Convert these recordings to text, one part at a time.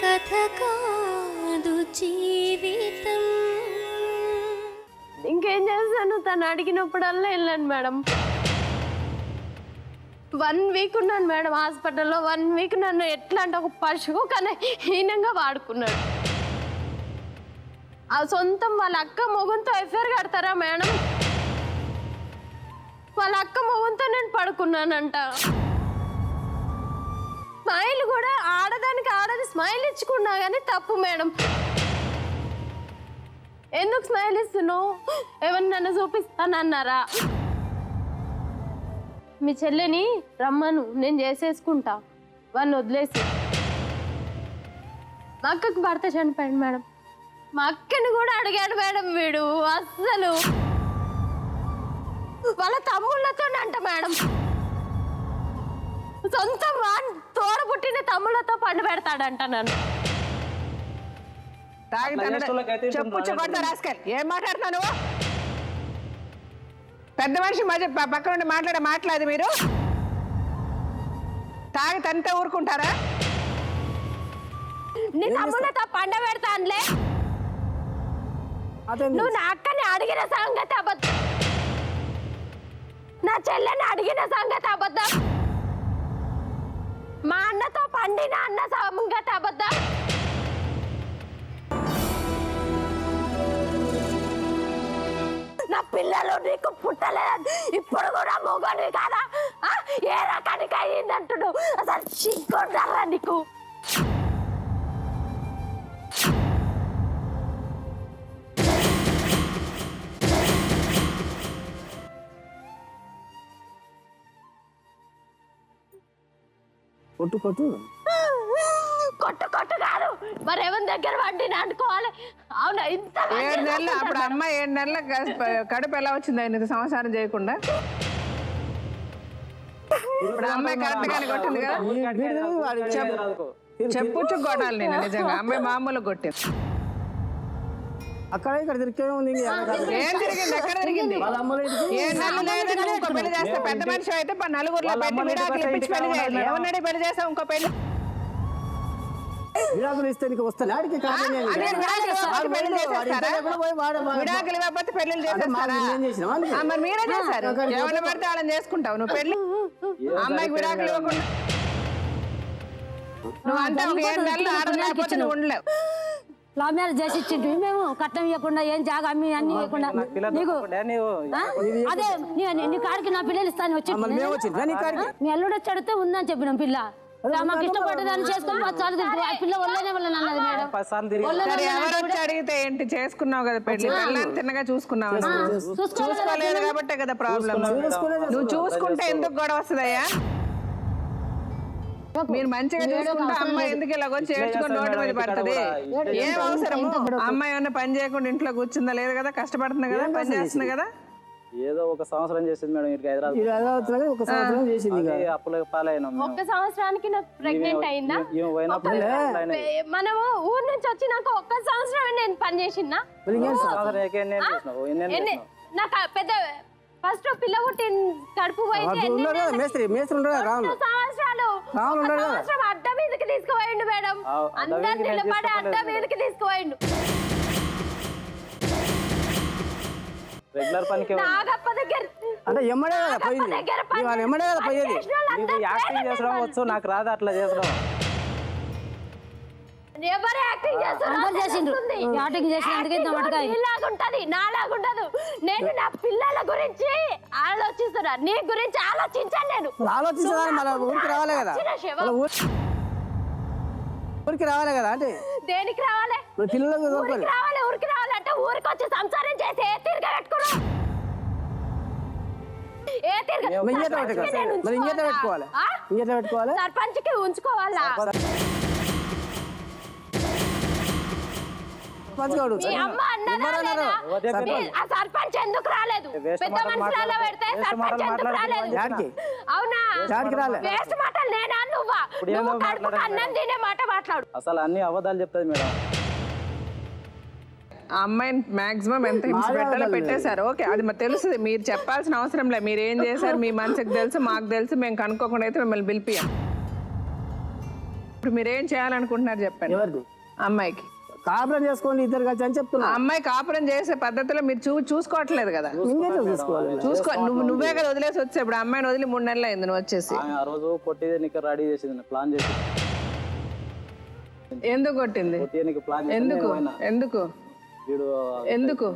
కథ కాదు జీవితం. ఇంకేం చేస్తాను, తను అడిగినప్పుడల్లా వెళ్ళాను మేడం. 1 వీక్ ఉన్నాను మేడం హాస్పిటల్లో. 1 వీక్ నన్ను ఎట్లా అంటే ఒక పశువు కానీ హీనంగా వాడుకున్నాడు. ఆ సొంతం వాళ్ళ అక్క మొగుంతో ఎఫ్ఐఆర్ కడతారా మేడం? వాళ్ళ అక్క మొగుంతో నేను పడుకున్నానంట. స్మైల్ కూడా ఆడదానికి ఆడది స్మైల్ ఇచ్చుకున్నా కానీ తప్పు మేడం. ఎందుకు స్మైల్ ఇస్తున్నావు? ఎవరిని నన్ను చూపిస్తానన్నారా? మీ చెల్లెని రమ్మను, నేను చేసేసుకుంటా, వాళ్ళని వదిలేసి. మా అక్కకి భర్త చనిపోయాడు మేడం. మా అక్కని కూడా అడిగాడు మేడం వీడు. అస్సలు వాళ్ళ తమ్ముళ్ళతో అంట మేడం, సొంత తోడ పుట్టిన తమ్ముళ్ళతో పండు పెడతాడంట నన్ను. చెప్పు చెప్పండి రాస్కల్, ఏం మాట్లాడుతున్నాను? పెద్ద మనిషి మధ్య పక్కన నుండి మాట్లాడేది మీరు. తాగి తంతే ఊరుకుంటారా? నీ తమ్ముళ్ళతో పండ పెడతానులే. నువ్వు నా అక్కని అడిగిన సంగతి అబద్ధం, నా చెల్లెని అడిగిన సంగతి అబద్ధం, మా అన్నతో పండిన అన్న సంగతి అబద్ధం. నా పిల్లలు నీకు పుట్టలేదు, ఇప్పుడు కూడా మొగని కాదా? ఏ రకానికి అయ్యిందంటుడు? అసలు సిగ్గుండాలా నీకు? కొట్టు కొట్టు కొట్టు కొట్టు కాదు, మరి ఎవరి దగ్గర వండిన అనుకోవాలి. అవునా? ఇంత 7 నెలలు అప్పుడు అమ్మ 7 నెలల కడుపు ఎలా వచ్చింది ఆయన సంసారం చేయకుండా? ఇప్పుడు అమ్మాయి కరెక్ట్ గానే కొట్టింది కదా. చెప్పుచ్చు కొట్టాలి నేను నిజంగా. అమ్మాయి మామూలు కొట్టింది. అక్కడ ఇక్కడ తిరిగే ఉంది. ఏం తిరిగింది? ఎక్కడ తిరిగింది? 7 నెలలు లేదని ఇంకో పెళ్లి చేస్తే పెద్ద మనిషి అయితే నలుగురిలో పెట్టి విడాకులు ఇప్పించి పెళ్లి చేయాలి. ఎవరినడి పెళ్లి చేస్తావు? ఇంకో పెళ్లి విడాకులు ఇస్తే నీకు వస్తాను ఆడికి విడాకులు ఇవ్వకపోతే పెళ్లి చేసేస్తారా? మరి మీరే చేశారు. ఎవరిని పడితే వాళ్ళని చేసుకుంటావు నువ్వు పెళ్లి. అమ్మాయికి విడాకులు ఇవ్వకుండా నువ్వు అంటే 7 నెలలు ఆడలేకపోతే నువ్వు ఉండలేవు. లవ్ మ్యారేజ్ చేసి ఇచ్చింటి మేము, కట్నం ఇవ్వకుండా ఏం జాగా అమ్మి అన్ని ఇవ్వకుండా నీకు అదే నీ కాడికి నా పిల్లలు ఇస్తాను వచ్చి మీ అల్లుడు వచ్చి అడిగితే ఉందని చెప్పినాం. పిల్ల మాకు ఇష్టపడ్డదాన్ని చేసుకొని 10 సార్లు తింటూ ఆ పిల్ల వల్లనే వల్ల అన్నది మేడం. ఎవరు వచ్చి అడిగితే ఏంటి? చేసుకున్నావు కదా పెళ్లి, పిల్లని తిన్నగా చూసుకున్నావు. చూసుకోలేదు కాబట్టే కదా ప్రాబ్లం. నువ్వు చూసుకుంటే ఎందుకు గొడవ వస్తుందయ్యా? మీరు మంచిగా చూసుకుంటే అమ్మాయి ఎందుకు ఇలా వచ్చి ఏడ్చుకొని రోడ్డు మీద పడుతుంది? ఏం అవసరము? అమ్మాయి ఏమన్నా పని చేయకుండా ఇంట్లో కూర్చుందా? లేదు కదా, కష్టపడుతుంది కదా, పని చేస్తుంది కదా. ఏదో 1 సంవత్సరం చేసింది మేడం. హైదరాబాద్ 1 సంవత్సరం చేసింది. అప్పులకు పాలైనా 1 సంవత్సరానికి నాకు ప్రెగ్నెంట్ అయిందా? మనము ఊరు నుంచి వచ్చినాక 1 సంవత్సరం నేను పని చేసినా. నాకు పెద్ద ఫస్ట్ పిల్ల పుట్టి కడుపు పోయింది. 2 సంవత్సరాలు అడ్డ మీదకి తీసుకుపోయిండు మేడం. అందరు నిలబడి అడ్డ మీదకి తీసుకుపోయిండు. రెగ్యులర్ పనికి నాగప్ప దగ్గర అంటే ఎమ్మడే కదా పోయింది. ఇవాళ ఎమ్మడే కదా పోయేది. యాక్టింగ్ చేసడం వచ్చు, నాకు రాదు అట్లా చేసడం. ఎవరు యాక్టింగ్ చేస్తున్నారు? నాలాగుంటదు. నేను నా పిల్లల గురించి ఆలోచిస్తున్నా, నీ గురించి ఆలోచించాను. నేను ఆలోచించదా? ఊరికి రావాలి కదా, ఊరికి రావాలి కదా. అంటే దేనికి రావాలి? పిల్లలకు రావాలి. ఊరికి రావాలంటే ఊరికి వచ్చి సంసారం చేసి ఏ తీరుగా పెట్టుకున్నా? సర్పంచ్కి ఉంచుకోవాలా? సర్పంచ్ ఎందుకు రాలేదు? పెద్ద మనుషులలో పెడితే సర్పంచ్ ఎందుకు రాలేదు? అవునా? వేస్ట్ మాటలు నేనా నువ్వా? నువ్వు కడుపుకు అన్నం తినే మాట మాట్లాడు. అసలు అన్ని అబద్ధాలు చెప్తాది మేడం. ఆ అమ్మాయిని మాక్సిమం ఎంత హింస పెట్టాలో పెట్టేశారు. ఓకే, అది మాకు తెలుస్తుంది. మీరు చెప్పాల్సిన అవసరం లేదు. మీరు ఏం చేశారు మీ మనసుకు తెలుసు, మాకు తెలుసు. మేము కనుక్కోకుండా అయితే మిమ్మల్ని పిలిపియాం. ఇప్పుడు మీరేం చేయాలనుకుంటున్నారు చెప్పండి ఎవరిది అమ్మాయికి. కాపురం చేసుకోండి ఇద్దరు కలిసి అని చెప్తున్నా. ఆ అమ్మాయి కాపురం చేసే పద్ధతిలో మీరు చూసుకోవట్లేదు కదా. ఇంకేం చూసుకోవాలి? నువ్వే కదా వదిలేసి వచ్చా. ఇప్పుడు అమ్మాయిని వదిలి 3 నెలలు అయింది నువ్వు వచ్చేసి. ఆ రోజు కొట్టిదే నీకు రెడీ చేసింది, ప్లాన్ చేసి ఎందుకు కొట్టింది? కొట్టియనికి ప్లాన్ ఎందుకు ఎందుకు వీడు ఎందుకు?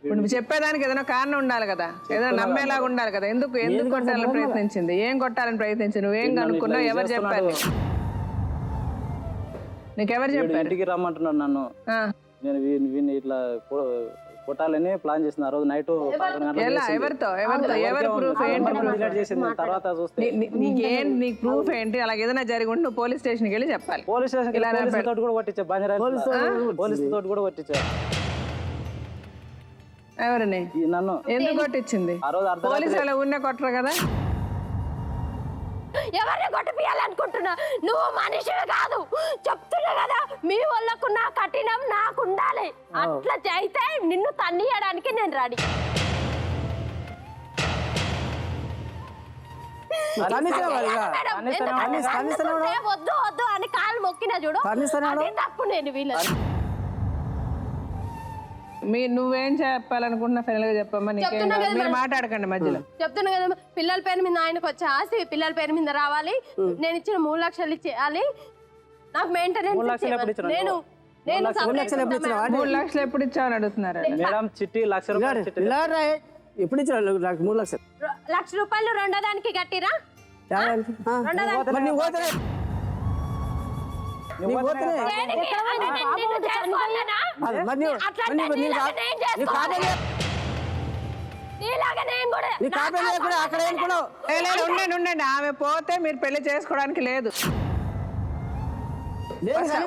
ఇప్పుడు నువ్వు చెప్పేదానికి ఏదైనా కారణం ఉండాలి కదా, ఏదైనా నమ్మేలాగా ఉండాలి కదా. ఎందుకు కొట్టాలని ప్రయత్నించింది? ఏం కొట్టాలని ప్రయత్నించింది? నువ్వేం కనుక్కున్నావు? ఎవరు చెప్పారు నీకెవరు చెప్పారు? ఇంటికి రమ్మంటున్నాడు నన్ను. నేను వీడిని ఇట్లా కొట్టాలని ప్లాన్ చేసిన ఆ రోజు నైట్ 11 గంటలకు ఎవరితో ఎవరి ప్రూఫ్ ఏంటి? చేసింది. తర్వాత చూస్తే నీ ప్రూఫ్ ఏంటి? అలాగే ఏదైనా జరిగి ఉంటే నువ్వు పోలీస్ స్టేషన్కి వెళ్ళి చెప్పాలి. పోలీస్ స్టేషన్ తోటి కూడా కొట్టించా, పోలీస్ తోటి కూడా కొట్టించా. ఎవరిని? నన్ను. ఎందుకు కొట్టించింది? ఆ రోజు పోలీసు అలా ఉన్న కొట్టరు కదా. ఎవరిని కొట్టిపియాలనుకుంటున్నా? నువ్వు మనిషివి కాదు, చెప్తున్నా కదా. మీ వాళ్ళకు నా కఠినం నాకు ఉండాలి. అట్లా అయితే నిన్ను తన్నియడానికి నేను రెడీ. వద్దు వద్దు అని కాలు మొక్కినా చూడు, అది తప్పు. నేను వీళ్ళ నువ్వేం చెప్పాలనుకుంటున్నా ఫైనల్ గా చెప్పమ్మా. మీరు మాట్లాడకండి మధ్యలో. చెప్తున్నా కదా, పిల్లల పేరు మీద ఆయనకు వచ్చే ఆస్తి పిల్లల పేరు మీద రావాలి. నేను ఇచ్చిన 3 లక్షలు ఇచ్చేయాలి. నాకు మెయింటెనెన్స్ నేను 3 లక్షలు ఎప్పుడు ఇచ్చావని అడుగుతున్నారు మేడం. చిట్టి ₹1,00,000 చిట్టి ఎప్పుడు ఇచ్చారు? 3 లక్షలు. ₹1,00,000 రెండో దానికి కట్టిరా? ఉండండి, ఆమె పోతే మీరు పెళ్లి చేసుకోవడానికి లేదు.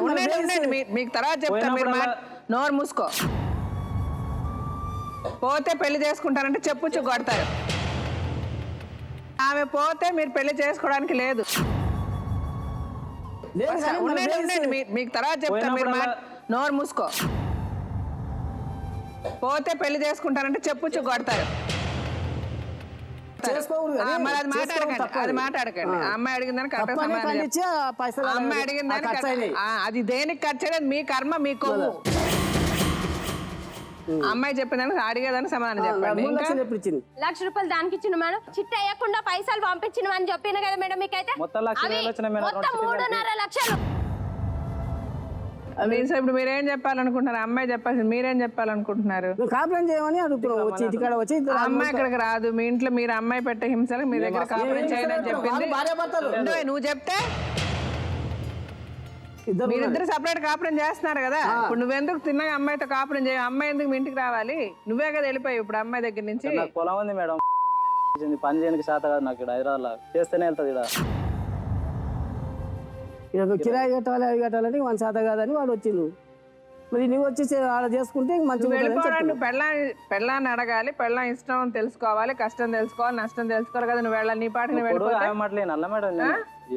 ఉండండి, మీకు తర్వాత చెప్తాను. మీరు నోరు మూసుకో. పోతే పెళ్లి చేసుకుంటారంటే చెప్పుచ్చు కొడతారు. ఆమె పోతే మీరు పెళ్లి చేసుకోవడానికి లేదు. ఉండండి, మీకు తర్వాత చెప్తాను. మీరు నోరు మూసుకో. పోతే పెళ్లి చేసుకుంటారంటే చెప్పుచ్చు కొడతారు. మరి అది మాట్లాడకండి. అమ్మాయి అడిగిందని కరెక్ట్ సమాధానం. అమ్మాయి అడిగిందని అది దేనికి ఖర్చు అయ్యేది? మీ కర్మ, మీ కొవ్వు. అమ్మాయి చెప్పేదానికి అడిగేదానికి సమాధానం చెప్పండి. ₹1,00,000 దానికి ఇచ్చిన మేడం. చిట్టి అయ్యకుండా పైసలు పంపించిన అని చెప్పిన కదా మేడం. మీకైతే మొత్తం 3.5 లక్షలు. ఇప్పుడు మీరేం చెప్పాలనుకుంటున్నారు? అమ్మాయి చెప్పాల్సింది మీరేం చెప్పాలనుకుంటున్నారు? కాపురం చేయమని అడుగుతున్నావు. అమ్మాయి ఇక్కడికి రాదు. మీ ఇంట్లో మీరు అమ్మాయి పెట్టే హింసలకు మీ దగ్గర కాపురం చేయదని చెప్పింది. నువ్వు చెప్తే మీరిద్దరు సపరేట్ కాపురం చేస్తున్నారు కదా. ఇప్పుడు నువ్వెందుకు తిన్నగా అమ్మాయితో కాపురం చేయ? అమ్మాయి ఎందుకు మీ ఇంటికి రావాలి? నువ్వే కదా వెళ్ళిపోయి ఇప్పుడు అమ్మాయి దగ్గర నుంచి. పొలం ఉంది మేడం, పని చేయడానికి శాత కాదు నాకు. ఇక్కడ హైదరాబాద్ చేస్తేనే వెళ్తుంది. ఇక్కడ కిరాయి కట్టాలి, అవి కట్టాలని మన శాత కాదని వాడు వచ్చిండు. మరి నువ్వు వచ్చి అలా చేసుకుంటే మంచిగా. పెళ్ళాన్ని అడగాలి, పెళ్ళం ఇష్టం తెలుసుకోవాలి, కష్టం తెలుసుకోవాలి, నష్టం తెలుసుకోవాలి కదా. నువ్వు వెళ్ళాలి, నీ పాటిని వెళ్ళిపోతే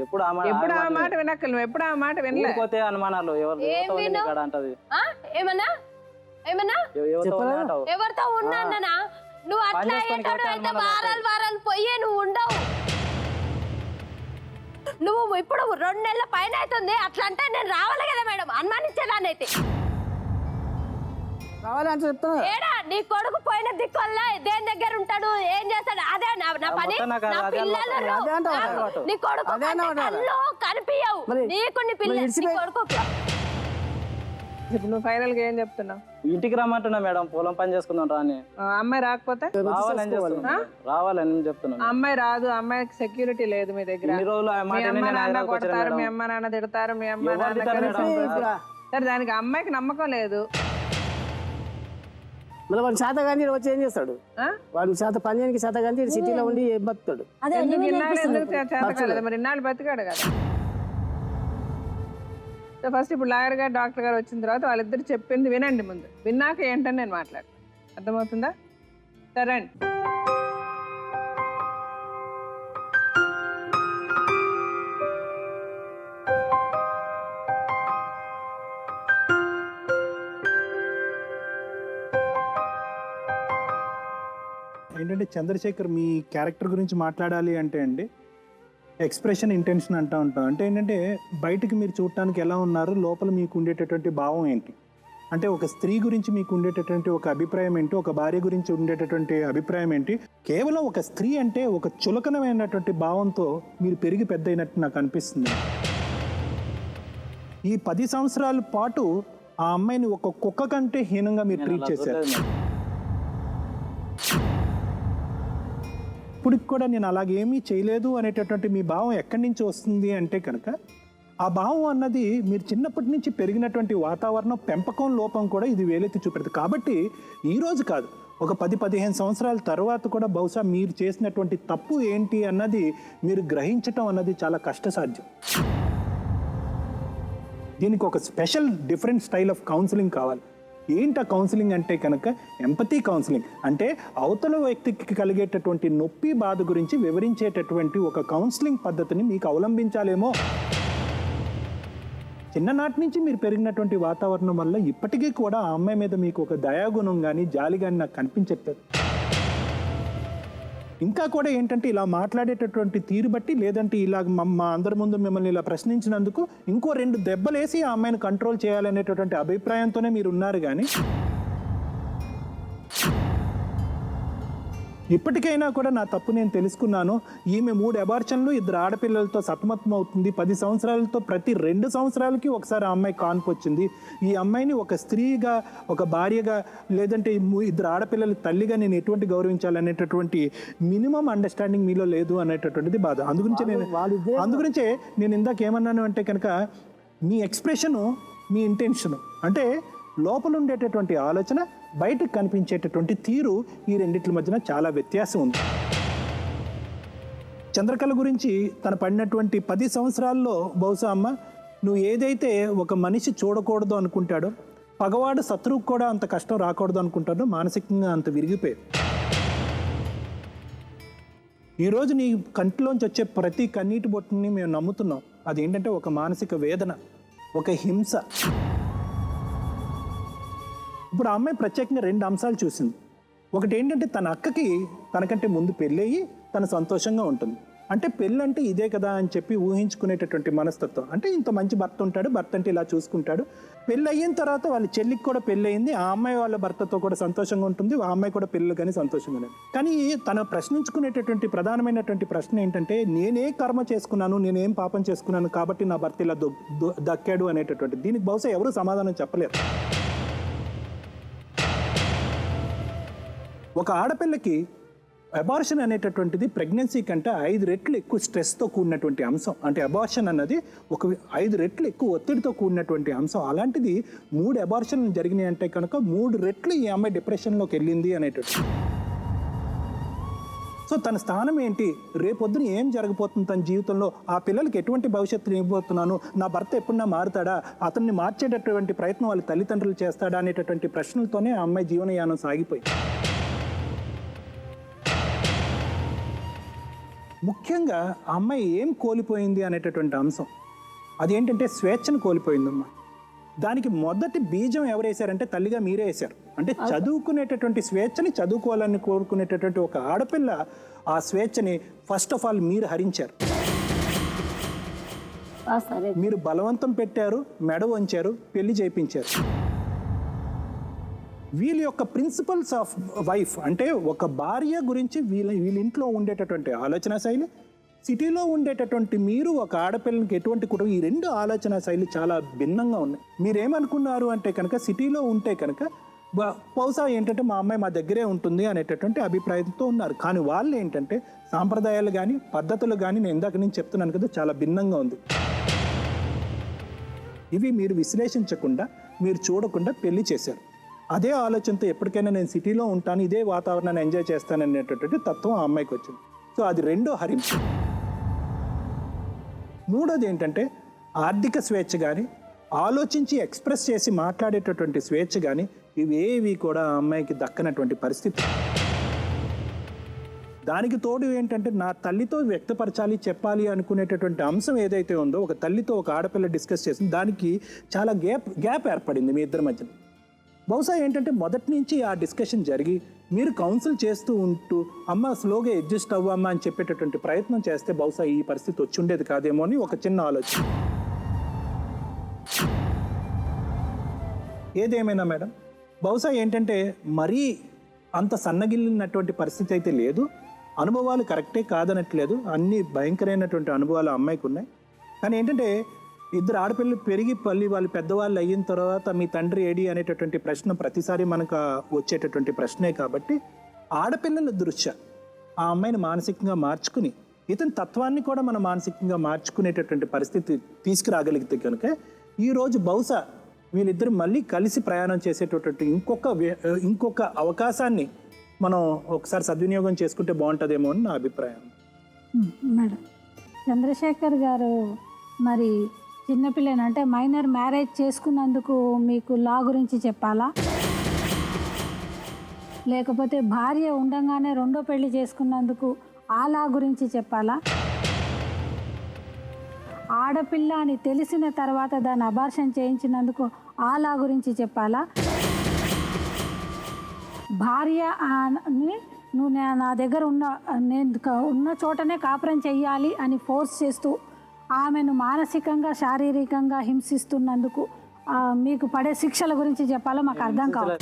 ఎప్పుడు ఆ మాట వినక్కలు. నువ్వు ఎప్పుడు ఆ మాట వినలేకపోతే అనుమానాలు ఏమన్నా ఎవరితో ఉన్నా నువ్వు అట్లా అయితే వారాలు పోయే నువ్వు ఉండవు. నువ్వు ఇప్పుడు 2 నెలల పైన అవుతుంది. అట్లా అంటే నేను రావాలి కదా మేడం, అనుమానించేదాన్ని అయితే. ఏడా నీ కొడుకు పోయిన దిక్కువల్ల దేని దగ్గర ఉంటాడు, ఏం చేస్తాడు? అదే నా పని. నా పిల్లలు నీ కొడుకు కనిపించవు. నీకు నీ కొడుకు. ఇప్పుడు నువ్వు ఫైనల్ గా ఏం చెప్తున్నావు? ఇంటికి రమ్మంటున్నా మేడం, పొలం పని చేసుకుందాం రాని. అమ్మాయి రాకపోతే రావాలని చెప్తున్నా. అమ్మాయి రాదు. అమ్మాయికి సెక్యూరిటీ లేదు మీ దగ్గర. మీ అమ్మ నాన్న కొడతారు, మీ అమ్మ నాన్న తిడతారు, మీ అమ్మ నాన్న. సరే, దానికి అమ్మాయికి నమ్మకం లేదు. మళ్ళీ వాడి శాత గాంధీ వచ్చి ఏం చేస్తాడు? వాడి శాత పని చేయడానికి శాత గాంధీ సిటీలో ఉండి ఏం బతుకుతాడు? మరి ఇన్నాళ్ళు బతికాడు కదా. సో ఫస్ట్ ఇప్పుడు లాయర్ గారు డాక్టర్ గారు వచ్చిన తర్వాత వాళ్ళిద్దరు చెప్పింది వినండి. ముందు విన్నాక ఏంటని నేను మాట్లాడతాను. అర్థమవుతుందా? సరే అండి. ఏంటంటే చంద్రశేఖర్, మీ క్యారెక్టర్ గురించి మాట్లాడాలి అంటే అండి, ఎక్స్ప్రెషన్ ఇంటెన్షన్ అంటూ ఉంటాం. అంటే ఏంటంటే బయటికి మీరు చూడటానికి ఎలా ఉన్నారు, లోపల మీకు ఉండేటటువంటి భావం ఏంటి, అంటే ఒక స్త్రీ గురించి మీకు ఉండేటటువంటి ఒక అభిప్రాయం ఏంటి, ఒక భార్య గురించి ఉండేటటువంటి అభిప్రాయం ఏంటి. కేవలం ఒక స్త్రీ అంటే ఒక చులకనమైనటువంటి భావంతో మీరు పెరిగి పెద్ద అయినట్టు నాకు అనిపిస్తుంది. ఈ 10 సంవత్సరాల పాటు ఆ అమ్మాయిని ఒక కుక్క కంటే హీనంగా మీరు ట్రీట్ చేశారు. ఇప్పటికి కూడా నేను అలాగేమీ చేయలేదు అనేటటువంటి మీ భావం ఎక్కడి నుంచి వస్తుంది అంటే కనుక, ఆ భావం అన్నది మీరు చిన్నప్పటి నుంచి పెరిగినటువంటి వాతావరణం, పెంపకం లోపం కూడా ఇది వేలెత్తి చూపెడుతుంది. కాబట్టి ఈరోజు కాదు, ఒక 10-15 సంవత్సరాల తర్వాత కూడా బహుశా మీరు చేసినటువంటి తప్పు ఏంటి అన్నది మీరు గ్రహించటం అన్నది చాలా కష్టసాధ్యం. దీనికి ఒక special different style of counselling కావాలి. ఏంటి ఆ కౌన్సిలింగ్ అంటే కనుక ఎంపతీ కౌన్సిలింగ్. అంటే అవతల వ్యక్తికి కలిగేటటువంటి నొప్పి, బాధ గురించి వివరించేటటువంటి ఒక కౌన్సిలింగ్ పద్ధతిని మీకు అవలంబించాలేమో. చిన్ననాటి నుంచి మీరు పెరిగినటువంటి వాతావరణం వల్ల ఇప్పటికీ కూడా ఆ అమ్మాయి మీద మీకు ఒక దయాగుణం కానీ జాలి కానీ నాకు కనిపించట్లేదు. ఇంకా కూడా ఏంటంటే ఇలా మాట్లాడేటటువంటి తీరు బట్టి, లేదంటే ఇలా మా అందరి ముందు మిమ్మల్ని ఇలా ప్రశ్నించినందుకు ఇంకో 2 దెబ్బలేసి ఆ అమ్మాయిని కంట్రోల్ చేయాలనేటటువంటి అభిప్రాయంతోనే మీరు ఉన్నారు. కానీ ఇప్పటికైనా కూడా నా తప్పు నేను తెలుసుకున్నాను. ఈమె 3 అబార్షన్లు, 2 ఆడపిల్లలతో సతమతం అవుతుంది. 10 సంవత్సరాలతో ప్రతి 2 సంవత్సరాలకి ఒకసారి ఆ అమ్మాయి కాన్పు వచ్చింది. ఈ అమ్మాయిని ఒక స్త్రీగా, ఒక భార్యగా, లేదంటే 2 ఆడపిల్లల తల్లిగా నేను ఎటువంటి గౌరవించాలనేటటువంటి మినిమం అండర్స్టాండింగ్ మీలో లేదు అనేటటువంటిది బాధ. అందుగురించే నేను ఇందాక ఏమన్నాను అంటే కనుక, మీ ఎక్స్ప్రెషను, మీ ఇంటెన్షను, అంటే లోపల ఉండేటటువంటి ఆలోచన, బయటకు కనిపించేటటువంటి తీరు, ఈ రెండిట్ల మధ్యన చాలా వ్యత్యాసం ఉంది. చంద్రకళ గురించి తను పడినటువంటి 10 సంవత్సరాల్లో బహుశా అమ్మ, నువ్వు ఏదైతే ఒక మనిషి చూడకూడదు అనుకుంటాడో, పగవాడు శత్రువుకు కూడా అంత కష్టం రాకూడదు అనుకుంటాడో, మానసికంగా అంత విరిగిపోయాడు. ఈరోజు నీ కంటిలోంచి వచ్చే ప్రతి కన్నీటి బొట్టుని మేము నమ్ముతున్నాం. అదేంటంటే ఒక మానసిక వేదన, ఒక హింస. ఇప్పుడు ఆ అమ్మాయి ప్రత్యేకంగా 2 అంశాలు చూసింది. ఒకటి ఏంటంటే తన అక్కకి తనకంటే ముందు పెళ్ళయ్యి తను సంతోషంగా ఉంటుంది. అంటే పెళ్ళంటే ఇదే కదా అని చెప్పి ఊహించుకునేటటువంటి మనస్తత్వం. అంటే ఇంత మంచి భర్త ఉంటాడు, భర్త అంటే ఇలా చూసుకుంటాడు. పెళ్ళి అయిన తర్వాత వాళ్ళ చెల్లికి కూడా పెళ్ళి అయింది, ఆ అమ్మాయి వాళ్ళ భర్తతో కూడా సంతోషంగా ఉంటుంది, ఆ అమ్మాయి కూడా పెళ్ళి కానీ సంతోషంగా ఉంటుంది. కానీ తను ప్రశ్నించుకునేటటువంటి ప్రధానమైనటువంటి ప్రశ్న ఏంటంటే, నేనే కర్మ చేసుకున్నాను, నేనేం పాపం చేసుకున్నాను కాబట్టి నా భర్త ఇలా దక్కాడు అనేటటువంటి. దీనికి బహుశా ఎవరు సమాధానం చెప్పలేరు. ఒక ఆడపిల్లకి అబార్షన్ అనేటటువంటిది ప్రెగ్నెన్సీ కంటే 5 రెట్లు ఎక్కువ స్ట్రెస్తో కూడినటువంటి అంశం. అంటే అబార్షన్ అన్నది ఒక 5 రెట్లు ఎక్కువ ఒత్తిడితో కూడినటువంటి అంశం. అలాంటిది 3 అబార్షన్లు జరిగినాయి అంటే కనుక 3 రెట్లు ఈ అమ్మాయి డిప్రెషన్లోకి వెళ్ళింది అనేటటువంటి. సో తన స్థానం ఏంటి, రేపొద్దున ఏం జరగబోతుంది తన జీవితంలో, ఆ పిల్లలకి ఎటువంటి భవిష్యత్తుని ఇవ్వబోతున్నాను, నా భర్త ఎప్పుడన్నా మారుతాడా, అతన్ని మార్చేటటువంటి ప్రయత్నం వాళ్ళ తల్లిదండ్రులు చేస్తాడా అనేటటువంటి ప్రశ్నలతోనే ఆ అమ్మాయి జీవనయానం సాగిపోయింది. ముఖ్యంగా ఆ అమ్మాయి ఏం కోల్పోయింది అనేటటువంటి అంశం, అదేంటంటే స్వేచ్ఛను కోల్పోయిందమ్మా. దానికి మొదటి బీజం ఎవరు వేశారంటే తల్లిగా మీరే వేశారు. అంటే చదువుకునేటటువంటి స్వేచ్ఛని, చదువుకోవాలని కోరుకునేటటువంటి ఒక ఆడపిల్ల ఆ స్వేచ్ఛని ఫస్ట్ ఆఫ్ ఆల్ మీరు హరించారు. మీరు బలవంతం పెట్టారు, మెడ వంచారు, పెళ్లి చేయించారు. వీళ్ళ యొక్క ప్రిన్సిపల్స్ ఆఫ్ వైఫ్ అంటే ఒక భార్య గురించి వీళ్ళ ఇంట్లో ఉండేటటువంటి ఆలోచన శైలి, సిటీలో ఉండేటటువంటి మీరు ఒక ఆడపిల్లకి ఎటువంటి కుటుంబం, ఈ 2 ఆలోచన శైలి చాలా భిన్నంగా ఉన్నాయి. మీరేమనుకున్నారు అంటే కనుక సిటీలో ఉంటే కనుక బహుశా ఏంటంటే మా అమ్మాయి మా దగ్గరే ఉంటుంది అనేటటువంటి అభిప్రాయంతో ఉన్నారు. కానీ వాళ్ళు ఏంటంటే సాంప్రదాయాలు కానీ పద్ధతులు కానీ, నేను ఇందాక నుంచి చెప్తున్నాను కదా, చాలా భిన్నంగా ఉంది. ఇవి మీరు విశ్లేషించకుండా, మీరు చూడకుండా పెళ్లి చేశారు. అదే ఆలోచనతో ఎప్పటికైనా నేను సిటీలో ఉంటాను, ఇదే వాతావరణాన్ని ఎంజాయ్ చేస్తాను అనేటటువంటి తత్వం ఆ అమ్మాయికి వచ్చింది. సో అది 2వ హరింపు. 3వది ఏంటంటే ఆర్థిక స్వేచ్ఛ కానీ, ఆలోచించి ఎక్స్ప్రెస్ చేసి మాట్లాడేటటువంటి స్వేచ్ఛ కానీ, ఇవేవి కూడా ఆ అమ్మాయికి దక్కనటువంటి పరిస్థితి. దానికి తోడు ఏంటంటే నా తల్లితో వ్యక్తపరచాలి, చెప్పాలి అనుకునేటటువంటి అంశం ఏదైతే ఉందో, ఒక తల్లితో ఒక ఆడపిల్ల డిస్కస్ చేసింది, దానికి చాలా గ్యాప్ ఏర్పడింది మీ ఇద్దరి మధ్యన. బహుశా ఏంటంటే మొదటి నుంచి ఆ డిస్కషన్ జరిగి మీరు కౌన్సిల్ చేస్తూ ఉంటూ అమ్మ స్లోగా అడ్జస్ట్ అవ్వమ్మా అని చెప్పేటటువంటి ప్రయత్నం చేస్తే బహుశా ఈ పరిస్థితి వచ్చి ఉండేది కాదేమో అని ఒక చిన్న ఆలోచన. ఏదేమైనా మేడం, బహుశా ఏంటంటే మరీ అంత సన్నగిల్లినటువంటి పరిస్థితి అయితే లేదు. అనుభవాలు కరెక్టే కాదనట్లేదు, అన్ని భయంకరమైనటువంటి అనుభవాలు ఆ అమ్మాయికి ఉన్నాయి. కానీ ఏంటంటే ఇద్దరు ఆడపిల్లలు పెరిగి వాళ్ళు పెద్దవాళ్ళు అయిన తర్వాత మీ తండ్రి ఏడి అనేటటువంటి ప్రశ్న ప్రతిసారి మనకు వచ్చేటటువంటి ప్రశ్నే. కాబట్టి ఆడపిల్లల దృష్ట్యా ఆ అమ్మాయిని మానసికంగా మార్చుకుని ఇతని తత్వాన్ని కూడా మనం మానసికంగా మార్చుకునేటటువంటి పరిస్థితి తీసుకురాగలిగితే కనుక ఈరోజు బహుశా వీళ్ళిద్దరు మళ్ళీ కలిసి ప్రయాణం చేసేటటువంటి ఇంకొక అవకాశాన్ని మనం ఒకసారి సద్వినియోగం చేసుకుంటే బాగుంటుందేమో అని నా అభిప్రాయం. మేడం, చంద్రశేఖర్ గారు మరి చిన్నపిల్లని అంటే మైనర్ మ్యారేజ్ చేసుకున్నందుకు మీకు లా గురించి చెప్పాలా, లేకపోతే భార్య ఉండంగానే రెండో పెళ్లి చేసుకున్నందుకు ఆ లా గురించి చెప్పాలా, ఆడపిల్ల అని తెలిసిన తర్వాత దాన్ని అబార్షన్ చేయించినందుకు ఆ లా గురించి చెప్పాలా, భార్య నువ్వు నా దగ్గర ఉన్న చోటనే కాపురం చెయ్యాలి అని ఫోర్స్ చేస్తూ ఆమెను మానసికంగా శారీరకంగా హింసిస్తున్నందుకు మీకు పడే శిక్షల గురించి చెప్పాలో మాకు అర్థం కావాలి.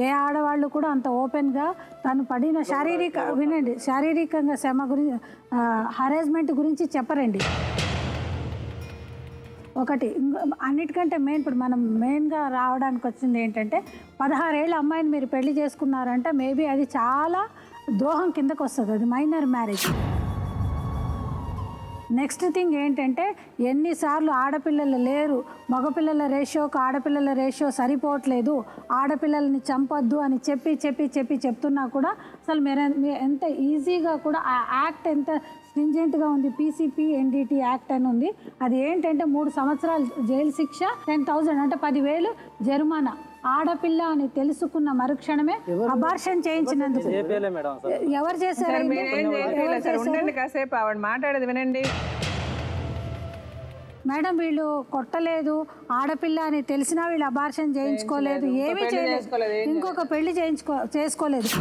ఏ ఆడవాళ్ళు కూడా అంత ఓపెన్గా తను పడిన శారీరకంగా శ్రమ గురించి హరాస్మెంట్ గురించి చెప్పరండి. ఒకటి అన్నిటికంటే ఇప్పుడు మనం మెయిన్గా రావడానికి వచ్చింది ఏంటంటే 16 ఏళ్ళ అమ్మాయిని మీరు పెళ్లి చేసుకున్నారంటే మేబీ అది చాలా ద్రోహం కిందకు వస్తుంది, అది మైనర్ మ్యారేజ్. నెక్స్ట్ థింగ్ ఏంటంటే ఎన్నిసార్లు ఆడపిల్లలు లేరు, మగపిల్లల రేషియోకి ఆడపిల్లల రేషియో సరిపోవట్లేదు, ఆడపిల్లల్ని చంపొద్దు అని చెప్తున్నా కూడా అసలు మీరు ఎంత ఈజీగా కూడా ఆ యాక్ట్ ఎంత స్ట్రింజెంట్గా ఉంది. PCPNDT యాక్ట్ అని ఉంది. అది ఏంటంటే 3 సంవత్సరాలు జైలు శిక్ష, 10,000 అంటే 10,000 జరిమానా. ఆడపిల్ల అని తెలుసుకున్న మరుక్షణమే అబార్షన్ చేయించినందుకు ఎవరు చేశారు? ఉండండి కాసేపు, ఆవిడ మాట్లాడేది వినండి. మేడం, వీళ్ళు కొట్టలేదు, ఆడపిల్ల అని తెలిసినా వీళ్ళు అబార్షన్ చేయించుకోలేదు, ఏమీ చేయలేదు, ఇంకొక పెళ్లి చేసుకోలేదు.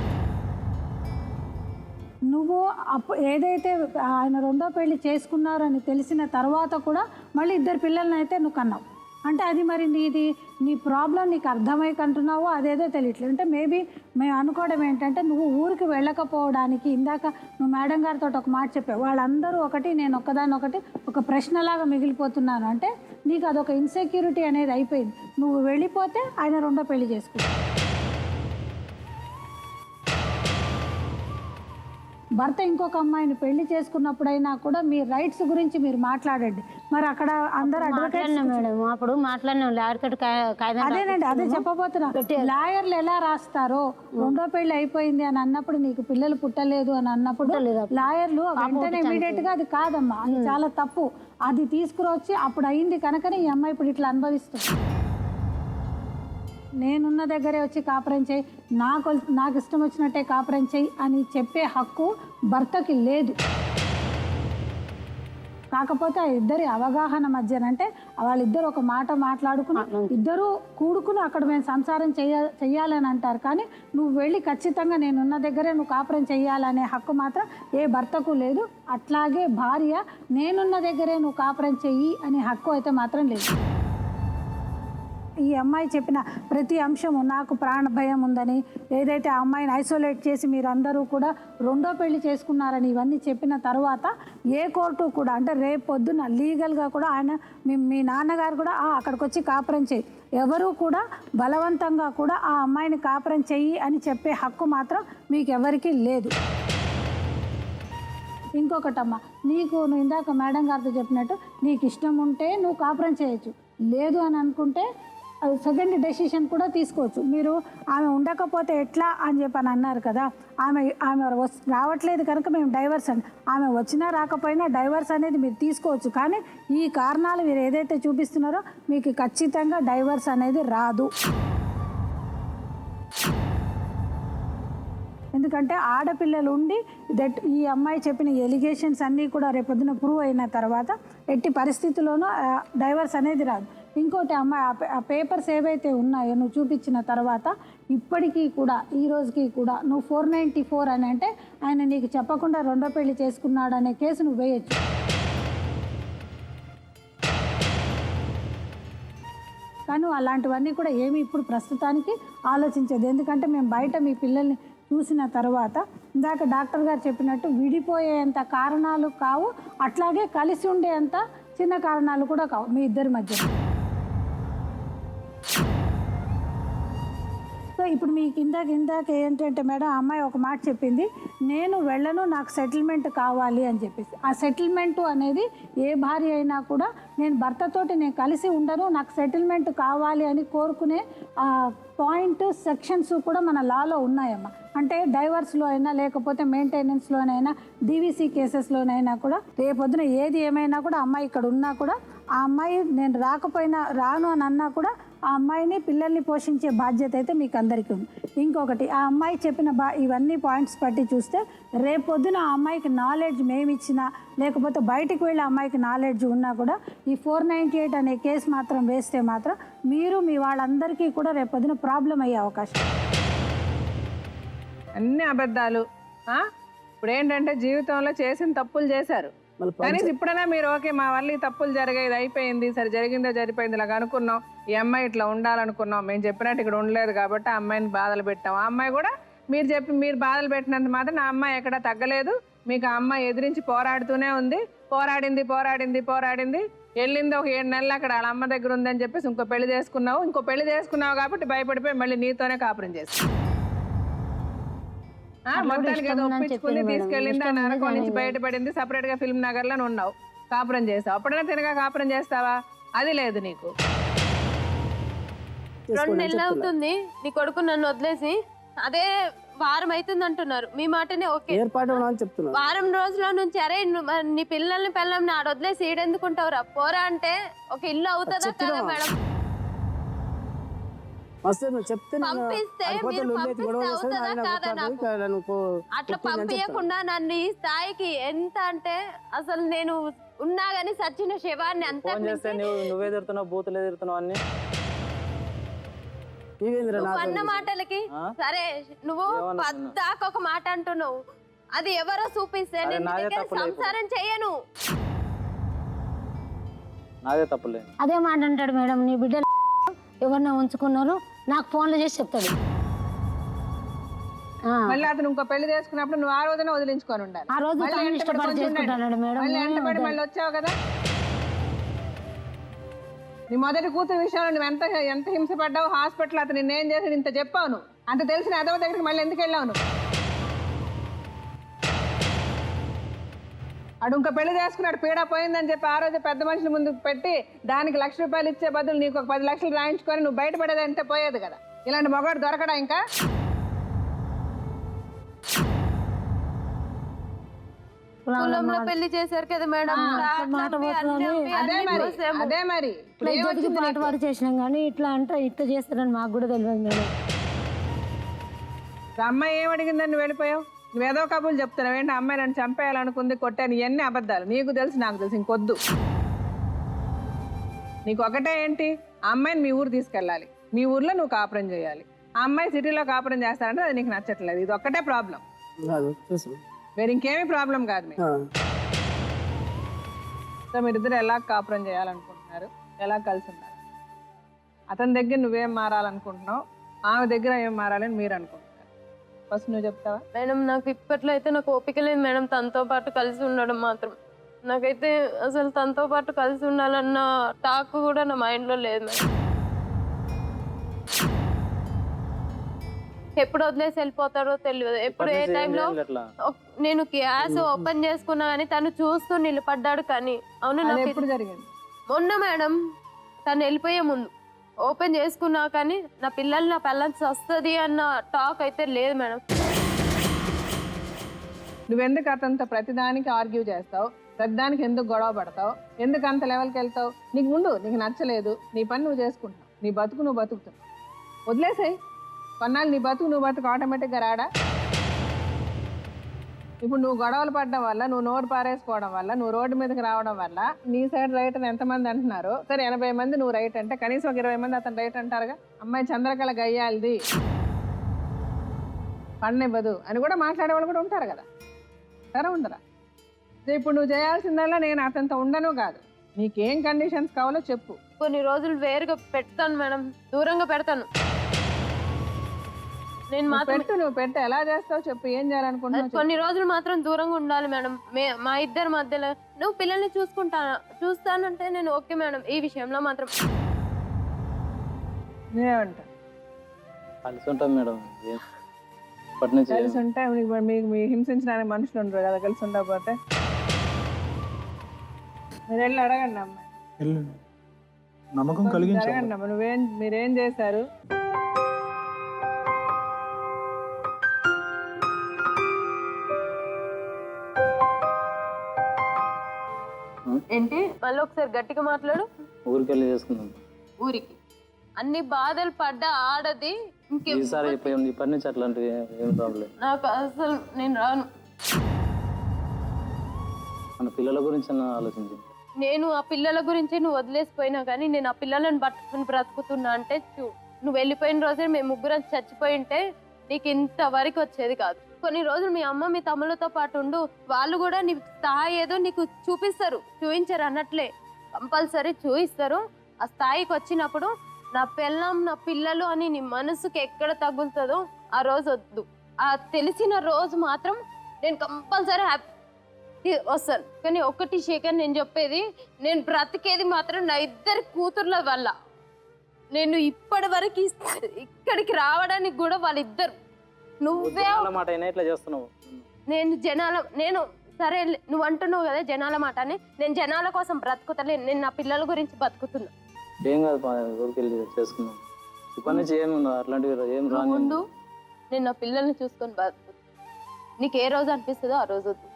నువ్వు ఏదైతే ఆయన రెండో పెళ్లి చేసుకున్నారని తెలిసిన తర్వాత కూడా మళ్ళీ 2 పిల్లల్ని అయితే నువ్వు కన్నావు అంటే అది మరి నీ ప్రాబ్లం నీకు అర్థమై కంటున్నావో అదేదో తెలియట్లేదు. అంటే మేబీ మేము అనుకోవడం ఏంటంటే నువ్వు ఊరికి వెళ్ళకపోవడానికి ఇందాక నువ్వు మేడం గారితో ఒక మాట చెప్పావు, వాళ్ళందరూ ఒకటి నేను ఒక్కదాన్ని ఒకటి ఒక ప్రశ్నలాగా మిగిలిపోతున్నాను అంటే నీకు అదొక ఇన్సెక్యూరిటీ అనేది అయిపోయింది. నువ్వు వెళ్ళిపోతే ఆయన రెండో పెళ్లి చేసుకుంటావు. భర్త ఇంకొక అమ్మాయిని పెళ్లి చేసుకున్నప్పుడైనా కూడా మీ రైట్స్ గురించి మీరు మాట్లాడండి. మరి అక్కడ అందరు మేడం అప్పుడు అదేనండి, అదే చెప్పబోతున్నా. లాయర్లు ఎలా రాస్తారో రెండో పెళ్లి అయిపోయింది అని అన్నప్పుడు నీకు పిల్లలు పుట్టలేదు అని అన్నప్పుడు లాయర్లు వెంటనే ఇమీడియట్ గా అది కాదమ్మా, అది చాలా తప్పు, అది తీసుకురొచ్చి అప్పుడు అయింది కనుకనే ఈ అమ్మాయి ఇప్పుడు ఇట్లా అనుభవిస్తుంది. నేనున్న దగ్గరే వచ్చి కాపురం చేయి, నాకు ఇష్టం వచ్చినట్టే కాపురం చేయి అని చెప్పే హక్కు భర్తకి లేదు. కాకపోతే ఆ ఇద్దరి అవగాహన మధ్యనంటే వాళ్ళిద్దరు ఒక మాట మాట్లాడుకుని ఇద్దరు కూడుకుని అక్కడ మేము సంసారం చెయ్యాలని అంటారు. కానీ నువ్వు వెళ్ళి ఖచ్చితంగా నేనున్న దగ్గరే నువ్వు కాపురం చెయ్యాలనే హక్కు మాత్రం ఏ భర్తకు లేదు. అట్లాగే భార్య నేనున్న దగ్గరే నువ్వు కాపురం చెయ్యి అనే హక్కు అయితే మాత్రం లేదు. ఈ అమ్మాయి చెప్పిన ప్రతి అంశము నాకు ప్రాణ భయం ఉందని, ఏదైతే ఆ అమ్మాయిని ఐసోలేట్ చేసి మీరందరూ కూడా రెండో పెళ్లి చేసుకున్నారని ఇవన్నీ చెప్పిన తర్వాత ఏ కోర్టు కూడా అంటే రేపు పొద్దున లీగల్గా కూడా ఆయన మీ నాన్నగారు కూడా అక్కడికి వచ్చి కాపురం చెయ్యి, ఎవరూ కూడా బలవంతంగా కూడా ఆ అమ్మాయిని కాపురం చెయ్యి అని చెప్పే హక్కు మాత్రం మీకు ఎవరికీ లేదు. ఇంకొకటమ్మా, నువ్వు ఇందాక మేడం గారితో చెప్పినట్టు నీకు ఇష్టం ఉంటే నువ్వు కాపురం చేయొచ్చు, లేదు అని అనుకుంటే సెకండ్ డెసిషన్ కూడా తీసుకోవచ్చు. మీరు ఆమె ఉండకపోతే ఎట్లా అని చెప్పని అన్నారు కదా, ఆమె రావట్లేదు కనుక మేము డైవర్స్ అని, ఆమె వచ్చినా రాకపోయినా డైవర్స్ అనేది మీరు తీసుకోవచ్చు. కానీ ఈ కారణాలు మీరు ఏదైతే చూపిస్తున్నారో మీకు ఖచ్చితంగా డైవర్స్ అనేది రాదు. ఎందుకంటే ఆడపిల్లలు ఉండి ఈ అమ్మాయి చెప్పిన ఎలిగేషన్స్ అన్నీ కూడా రేపొద్దున ప్రూవ్ అయిన తర్వాత ఎట్టి పరిస్థితుల్లోనూ డైవర్స్ అనేది రాదు. ఇంకోటి అమ్మాయి ఆ పేపర్స్ ఏవైతే ఉన్నాయో నువ్వు చూపించిన తర్వాత ఇప్పటికీ కూడా ఈ రోజుకి కూడా నువ్వు 494 అని అంటే ఆయన నీకు చెప్పకుండా రెండో పెళ్లి చేసుకున్నాడు అనే కేసు నువ్వు వేయచ్చు. కానీ అలాంటివన్నీ కూడా ఏమి ఇప్పుడు ప్రస్తుతానికి ఆలోచించదు. ఎందుకంటే మేము బయట మీ పిల్లల్ని చూసిన తర్వాత ఇందాక డాక్టర్ గారు చెప్పినట్టు విడిపోయేంత కారణాలు కావు, అట్లాగే కలిసి ఉండేంత చిన్న కారణాలు కూడా కావు మీ ఇద్దరి మధ్య. సో ఇప్పుడు మీకు ఇందాక ఏంటంటే మేడం ఆ అమ్మాయి ఒక మాట చెప్పింది, నేను వెళ్ళను నాకు సెటిల్మెంట్ కావాలి అని చెప్పేసి. ఆ సెటిల్మెంట్ అనేది ఏ భార్య అయినా కూడా నేను భర్తతోటి నేను కలిసి ఉండను నాకు సెటిల్మెంట్ కావాలి అని కోరుకునే పాయింట్ సెక్షన్స్ కూడా మన లాలో ఉన్నాయమ్మా. అంటే డైవర్స్లో అయినా లేకపోతే మెయింటెనెన్స్లోనైనా డీవీసీ కేసెస్లోనైనా కూడా రేపొద్దున ఏది ఏమైనా కూడా అమ్మాయి ఇక్కడ ఉన్నా కూడా ఆ అమ్మాయి నేను రాను అని అన్నా కూడా ఆ అమ్మాయిని పిల్లల్ని పోషించే బాధ్యత అయితే మీకు అందరికీ ఉంది. ఇంకొకటి ఆ అమ్మాయి చెప్పిన ఇవన్నీ పాయింట్స్ బట్టి చూస్తే రేపొద్దున ఆ అమ్మాయికి నాలెడ్జ్ మేమిచ్చినా లేకపోతే బయటికి వెళ్ళి అమ్మాయికి నాలెడ్జ్ ఉన్నా కూడా ఈ 498 అనే కేసు మాత్రం వేస్తే మాత్రం మీరు మీ వాళ్ళందరికీ కూడా రేపొద్దున ప్రాబ్లం అయ్యే అవకాశం. అన్ని అబద్ధాలు. ఇప్పుడు ఏంటంటే జీవితంలో చేసిన తప్పులు చేశారు, కనీసం ఇప్పుడైనా మీరు ఓకే మా వల్ల ఈ తప్పులు జరిగేది అయిపోయింది, సరే జరిగిందో జరిపోయింది ఇలాగ అనుకున్నాం, ఈ అమ్మాయి ఇట్లా ఉండాలనుకున్నాం, మేము చెప్పినట్టు ఇక్కడ ఉండలేదు కాబట్టి ఆ అమ్మాయిని బాధలు పెట్టాం. ఆ అమ్మాయి కూడా మీరు బాధలు పెట్టినంత మాత్రం ఆ అమ్మాయి ఎక్కడా తగ్గలేదు, మీకు ఆ అమ్మాయి ఎదిరించి పోరాడుతూనే ఉంది, పోరాడింది వెళ్ళింది ఒక 7 నెలలు అక్కడ వాళ్ళ అమ్మ దగ్గర ఉందని చెప్పేసి ఇంకో పెళ్లి చేసుకున్నావు కాబట్టి భయపడిపోయి మళ్ళీ నీతోనే కాపురం చేస్తావు. మొత్తానికి ఏదో ఒప్పించుకుని తీసుకెళ్ళింది, ఆ నరకం నుంచి బయటపడింది, సపరేట్ గా ఫిల్మ్ నగర్ లో ఉన్నావు, కాపురం చేస్తావు. అప్పుడైనా తినగా కాపురం చేస్తావా? అది లేదు నీకు. 2 నెలలు అవుతుంది నీ కొడుకు నన్ను వదిలేసి, అదే వారం అవుతుంది అంటున్నారు. మీ మాటనే ఓకే, వారం రోజుల నుంచి అరే నీ పిల్లల్ని ఆడ వదిలేసి ఈడెందుకుంటావురా పోరా అంటే ఒక ఇల్లు అవుతుందా కదా మేడం? అట్లా పంపించకుండా నన్ను ఈ స్థాయికి ఎంత అంటే అసలు నేను ఉన్నా గానీ సచిన శివాన్ని అంత నువ్వే ఎదురుతున్నావు, బూతులు ఎదురుతున్నావు అన్ని అన్న మాటలకి. సరే నువ్వు పద్దాక ఒక మాట అంటున్నావు, అది ఎవరో చూపిస్తే నేను సంసారం చేయను. నాదే తప్పులేదు. అదే మాట అంటాడు మేడం, నీ బిడ్డలు ఎవరినో ఉంచుకున్నారు నాకు ఫోన్లు చేసి చెప్తాడు. మళ్ళీ అతను ఇంకో పెళ్లి చేసుకున్నప్పుడు నువ్వు ఆ రోజున వదిలించుకొని ఉండాలి. ఆ రోజు ఇష్టపడి చేసుకుంటాడు మేడం. మళ్ళీ వచ్చావు కదా, నీ మొదటి కూతురు విషయంలో నువ్వు ఎంత హింసపడ్డావు, హాస్పిటల్ అతను నిన్నేం చేసి ఇంత చెప్పావు, నువ్వు అంత తెలిసిన అదవ దగ్గరికి మళ్ళీ ఎందుకు వెళ్ళావు? నువ్వు అడు ఇంకో పెళ్లి చేసుకున్నాడు, పీడ పోయిందని చెప్పి ఆ రోజు పెద్ద మనుషుల ముందు పెట్టి దానికి ₹1,00,000 ఇచ్చే బదులు నీకు ఒక 10 లక్షలు రాయించుకొని నువ్వు బయటపడేది అంతే పోయేది కదా. ఇలాంటి మగాడు దొరకడా ఇంకా? కులంలో పెళ్లి చేశారు కదా మేడం. అదే మరి పాటు చేసినాం కానీ ఇట్లా అంటే ఇట్లా చేస్తారని మాకు కూడా తెలియదు మేడం. అమ్మాయి ఏం అడిగిందని నువ్వు వెళ్ళిపోయావు, నువ్వేదో కబుర్లు చెప్తున్నావు. ఏంటి అమ్మాయి నన్ను చంపేయాలనుకుంది, కొట్టాను, ఇవన్నీ అబద్ధాలు. నీకు తెలుసు నాకు తెలుసు, ఇంకొద్దు. నీకు ఒకటే ఏంటి, ఆ అమ్మాయిని మీ ఊరు తీసుకెళ్ళాలి, మీ ఊర్లో నువ్వు కాపురం చేయాలి. ఆ అమ్మాయి సిటీలో కాపురం చేస్తానంటే అది నీకు నచ్చట్లేదు. ఇది ఒక్కటే ప్రాబ్లం, వేరే ఇంకేమీ ప్రాబ్లం కాదు. మీరు సో మీరిద్దరు ఎలా కాపురం చేయాలనుకుంటున్నారు, ఎలా కలిసి ఉన్నారు? అతని దగ్గర నువ్వేం మారాలనుకుంటున్నావు, ఆమె దగ్గర ఏం మారాలని మీరు అనుకుంటున్నారు? ఫస్ట్ నువ్వు చెప్తావా? మేడం నాకు ఇప్పట్లో అయితే నాకు ఓపిక లేదు మేడం తనతో పాటు కలిసి ఉండడం మాత్రం. నాకైతే అసలు తనతో పాటు కలిసి ఉండాలన్న టాక్ కూడా నా మైండ్లో లేదు మేడం. ఎప్పుడు వదిలేసి వెళ్ళిపోతారో తెలియదు, ఎప్పుడు ఏ టైంలో. నేను గ్యాస్ ఓపెన్ చేసుకున్నా కానీ తను చూస్తూ నిలబడ్డాడు. కానీ అవును నాకు ఎప్పుడు జరిగింది? మొన్న మేడం తను వెళ్ళిపోయే ముందు ఓపెన్ చేసుకున్నా కానీ నా పిల్లలు నా పిల్లల్ని వస్తుంది అన్న టాక్ అయితే లేదు మేడం. నువ్వెందుకు అతనితో ప్రతిదానికి ఆర్గ్యూ చేస్తావు, ప్రతిదానికి ఎందుకు గొడవ పడతావు, ఎందుకు అంత లెవెల్కి వెళ్తావు? నీకు ముందు నీకు నచ్చలేదు, నీ పని నువ్వు చేసుకుంటావు, నీ బతుకు నువ్వు బతుకుతావు, వదిలేసాయి. కొన్నాళ్ళు నీ బతుకు నువ్వు బతుకు ఆటోమేటిక్గా రాడా? ఇప్పుడు నువ్వు గొడవలు పడడం వల్ల, నువ్వు నోరు పారేసుకోవడం వల్ల, నువ్వు రోడ్డు మీదకి రావడం వల్ల నీ సైడ్ రైట్ అని ఎంతమంది అంటున్నారు? సరే 80 మంది నువ్వు రైట్ అంటే కనీసం ఒక 20 మంది అతను రైట్ అంటారుగా. అమ్మాయి చంద్రకళ గయ్యాలిది, పండివ్వదు అని కూడా మాట్లాడే వాళ్ళు కూడా ఉంటారు కదా. సరే ఉండరా? ఇప్పుడు నువ్వు చేయాల్సిందల్లా నేను అతనితో ఉండను కాదు, నీకేం కండిషన్స్ కావాలో చెప్పు. కొన్ని రోజులు వేరుగా పెడతాను మేడం, దూరంగా పెడతాను. నేను మాత్రం నువ్వు పెట్టు, ఎలా చేస్తావు చెప్పు, ఏం చేయాలనుకుంటున్నావు? కొన్ని రోజులు మాత్రం దూరంగా ఉండాలి మేడం. మా ఇద్దరి మధ్యలో నువ్వు పిల్లల్ని చూస్తానంటే నేను ఓకే మేడం. ఈ విషయంలో మాత్రం నేనేమంటా కలిసి ఉంటాం మేడం. ఇప్పటి నుంచి కలిసి ఉంటే మీకు హింసించడానికి మనుషులు ఉండరు కదా, కలిసి ఉండకపోతే. మీరు వెళ్ళి అడగండి అమ్మాయి, వెళ్ళండి. నమ్మకం కలిగించాలి. అడగండి అమ్మ, మీరేం చేశారు? ఏంటి మళ్ళీ ఒకసారి గట్టిగా మాట్లాడు. ఊరికి వెళ్ళి చేసుకుందాం. ఊరికి అన్ని బాధలు పడ్డ ఆడది ఈసారి ఇప్పటి నుంచి అట్లాంటివి ఏం ప్రాబ్లం. నాకు అసలు నేను రాను. మన పిల్లల గురించి ఆలోచించి నేను ఆ పిల్లల గురించి నువ్వు వదిలేసిపోయినా కానీ నేను ఆ పిల్లలను పట్టుకుని బ్రతుకుతున్నా అంటే నువ్వు వెళ్ళిపోయిన రోజే మేము ముగ్గురం చచ్చిపోయి ఉంటే నీకు ఇంతవరకు వచ్చేది కాదు. కొన్ని రోజులు మీ అమ్మ మీ తమ్ముళ్ళతో పాటు ఉండు, వాళ్ళు కూడా నీ స్థాయి ఏదో నీకు చూపించరు అన్నట్లే, కంపల్సరీ చూపిస్తారు. ఆ స్థాయికి వచ్చినప్పుడు నా పిల్లం నా పిల్లలు అని నీ మనసుకి ఎక్కడ తగులుతుందో ఆ రోజు వద్దు. ఆ తెలిసిన రోజు మాత్రం నేను కంపల్సరీ హ్యాపీ వస్తాను. కానీ ఒకటి శేఖర్ నేను చెప్పేది, నేను బ్రతికేది మాత్రం నా ఇద్దరి కూతుర్ల వల్ల. నేను ఇప్పటి వరకు ఇక్కడికి రావడానికి కూడా వాళ్ళిద్దరు నువ్వే మాట ఇట్లా చేస్తున్నావు. నేను సరే నువ్వు అంటున్నావు కదా జనాల మాట అని, నేను జనాల కోసం బ్రతుకుతలే, నేను నా పిల్లల గురించి బతుకుతున్నా. ఏం కాదు, ఊరికి వెళ్ళి చేసుకుందాం. ఇప్పటి నుంచి ఏముందో అట్లాంటివి ఏం రాను. ముందు నేను నా పిల్లల్ని చూసుకొని బతుకుతున్నా. నీకు ఏ రోజు అనిపిస్తుందో ఆ రోజు వద్దు.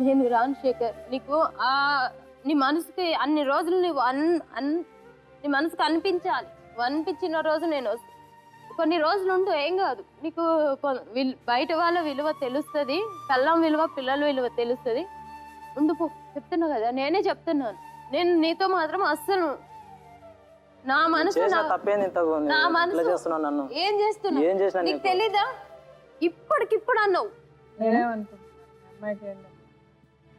నేను రాను శేఖర్. నీకు నీ మనసుకి అన్ని రోజులు నువ్వు నీ మనసుకు అనిపించిన రోజు నేను వస్తాను. కొన్ని రోజులు ఉండు, ఏం కాదు. నీకు బయట వాళ్ళ విలువ తెలుస్తుంది, కళ్ళం విలువ పిల్లల విలువ తెలుస్తుంది. ఉండిపో, చెప్తున్నా కదా, నేనే చెప్తున్నాను. నేను నీతో మాత్రం అస్సలు నా మనసు ఏం చేస్తున్నా నీకు తెలీదా? ఇప్పటికిప్పుడు అన్నావు.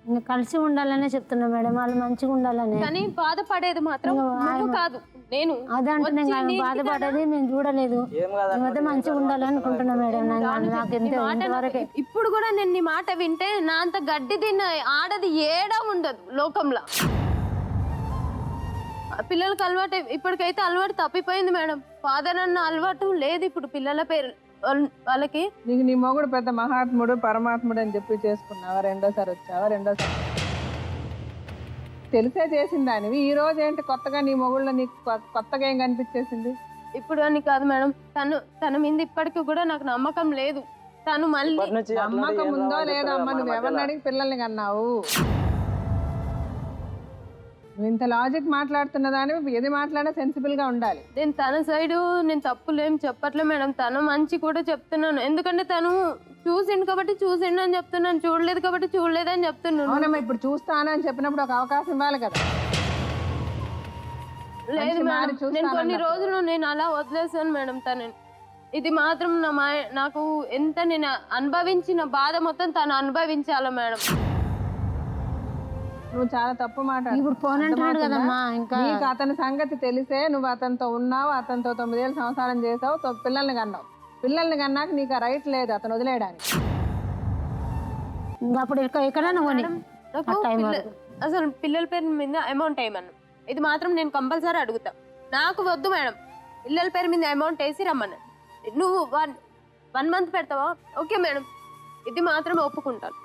ఇంకా కలిసి ఉండాలనే చెప్తున్నా మేడం, వాళ్ళు మంచిగా ఉండాలని. కానీ బాధపడేది మాత్రం నువ్వు కాదు, నేను. అదంటే నేను బాధపడేది నేను చూడలేదు. మంచిగా ఉండాలనుకుంటున్నా మేడం. నాకు ఇంతవరకు ఇప్పుడు కూడా నేను నీ మాట వింటే నా అంత గడ్డి తిన్న ఆడది ఏడా ఉండదు లోకంలో. పిల్లలకి అలవాటు ఇప్పటికైతే అలవాటు తప్పిపోయింది మేడం. ఫాదర్ అన్న అలవాటు లేదు ఇప్పుడు పిల్లల పేరు వాళ్ళకి. నీకు నీ మొగుడు పెద్ద మహాత్ముడు పరమాత్ముడు అని చెప్పి చేసుకున్నావా? రెండోసారి వచ్చావా? తెలిసే చేసిందానివి. ఈ రోజు ఏంటి కొత్తగా నీ మొగుళ్ళ నీకు కొత్తగా ఏం కనిపించేసింది? ఇప్పుడు అని కాదు మేడం, తన మీద ఇప్పటికీ కూడా నాకు నమ్మకం లేదు. తను మళ్ళీ నమ్మకం ఉందో లేదో అమ్మ, నువ్వు ఎవరిని అడిగి పిల్లల్ని కన్నావు? నువ్వు ఇంత లాజిక్ మాట్లాడుతున్న దాన్ని ఏది మాట్లాడినా సెన్సిబుల్ గా ఉండాలి. నేను తన సైడు నేను తప్పులు ఏం చెప్పట్లే మేడం, తను మంచి కూడా చెప్తున్నాను. ఎందుకంటే తను చూసిండు కాబట్టి చూసిండు అని చెప్తున్నాను, చూడలేదు కాబట్టి చూడలేదని చెప్తున్నాను. అవునమ్మా, ఇప్పుడు చూస్తాను అని చెప్పినప్పుడు ఒక అవకాశం ఇవ్వాలి కదా. లేదు మేడం, నేను కొన్ని రోజులు నేను అలా వదిలేసాను మేడం తనని. ఇది మాత్రం నాకు ఎంత నేను అనుభవించిన బాధ మొత్తం తను అనుభవించాలి మేడం. నువ్వు చాలా తప్పు మాట. ఇప్పుడు ఫోన్ అంటున్నాడు కదమ్మా. ఇంకా నీకు అతని సంగతి తెలిసే నువ్వు అతనితో ఉన్నావు, అతనితో 9 ఏళ్ళు సంసారం చేసావు, పిల్లల్ని కన్నావు. పిల్లల్ని కన్నాక నీకు ఆ రైట్ లేదు అతను వదిలేయడానికి. అప్పుడు ఎక్కడైనా అసలు పిల్లల పేరు మీద అమౌంట్ వేయమన్నా, ఇది మాత్రం నేను కంపల్సరీ అడుగుతా. నాకు వద్దు మేడం, పిల్లల పేరు మీద అమౌంట్ వేసి రమ్మన్నా. నువ్వు 1 మంత్ పెడతావా? ఓకే మేడం, ఇది మాత్రం ఒప్పుకుంటాను.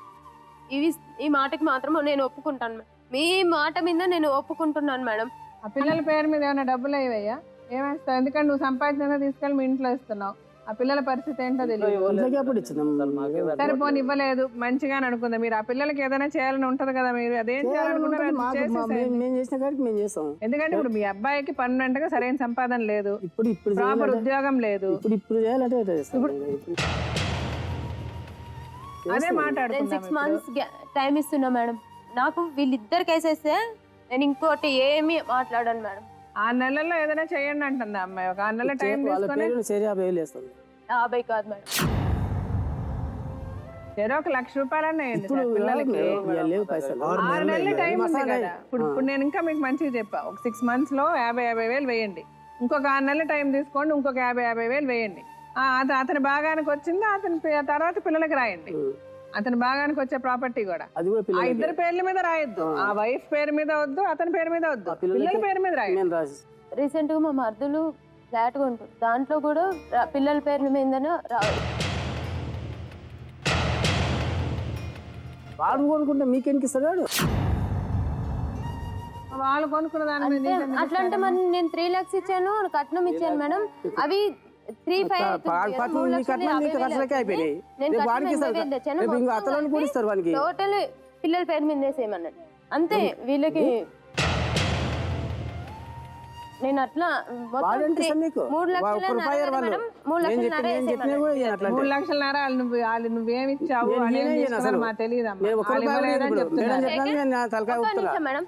ఈ మాటకి మాత్రం నేను ఒప్పుకుంటాను మేడం. మీ మాట మీద నేను ఒప్పుకుంటున్నాను మేడం. ఆ పిల్లల పేరు మీద ఏమైనా డబ్బులు అయ్యా? ఏమేస్తావు? ఎందుకంటే నువ్వు సంపాదించిన తీసుకెళ్ళి మీ ఇంట్లో ఇస్తున్నావు. ఆ పిల్లల పరిస్థితి ఏంటో తెలియదు. సరే పోనీ ఇవ్వలేదు మంచిగానే అనుకుందా. మీరు ఆ పిల్లలకి ఏదైనా చేయాలని ఉంటది కదా, మీరు అదేం చేయాలనుకుంటారు. ఎందుకంటే ఇప్పుడు మీ అబ్బాయికి పర్మనెంట్ గా సరైన సంపాదన లేదు, ప్రాపర్ ఉద్యోగం లేదు. అదే నేను మాట్లాడుకుందాం 6 months టైం ఇస్తున్నా మేడం. నాకు వీళ్ళిద్దరు కేసేస్తే నేను ఇంకోటి ఏమీ మాట్లాడాను మేడం. 6 నెలల్లో ఏదైనా చేయండి అంటుంది ఆ అమ్మాయి. ఒక 6 నెలల టైం వాళ్ళ తీసుకొని పేరు సరే 50,000 వేస్తాను 50 కాదు మేడం. ఏదో 1,00,000 రూపాయలన్నా వేయండి ఇప్పుడు సార్ పిల్లలకి. లేవు పైసలు 6 నెలల టైం ఉంది కదా. ఇప్పుడు నేను ఇంకా మీకు మంచిగా చెప్పా, ఒక 6 months లో 50,000 వేయండి. ఇంకొక 6 నెలల టైం తీసుకోండి, ఇంకొక 50,000 వేయండి. అతని భాగానికి వచ్చింది అతని తర్వాత పిల్లలకి రాయండి. అతని భాగానికి వచ్చే ప్రాపర్టీ కూడా అది కూడా ఆ పిల్లలకి ఇద్దరు పేర్ల మీద రాయొద్దు. ఆ వైఫ్ పేరు మీద వద్దు, అతని పేరు మీద వద్దు, పిల్లల పేరు మీద రాయండి. నేను రాసి రీసెంట్ గా మా మర్దులు ఫ్లాట్ కొంటారు, దాంట్లో కూడా పిల్లల పేర్ల మీదనే వాడు కొనుక్కుంటే మీకెందుకు ఇస్తాడు? వాళ్ళు కొనుక్కున్న దాని మీద నీకెందుకు అట్లా అంటే మరి నేను 3 lakhs ఇచ్చాను, కట్నం ఇచ్చాను మేడం. అవి 3,500 అయిపోయినాయి. వాడికి అతను కూడా ఇస్తారు వానికి. టోటల్ పిల్లల పేరు మీద వేసేయమన్నాడు అంతే. వీళ్ళకి నేను అట్లా వాడంటే ఇస్తాను నీకు. 3,00,000 వాళ్ళు నువ్వేమి ఇచ్చావు మాకు తెలియదమ్మా. నేను 1 రూపాయి కూడా ఇవ్వను. నేను చెప్పాను, నేను నా తలకాయ ఊపుతున్నా. మేడం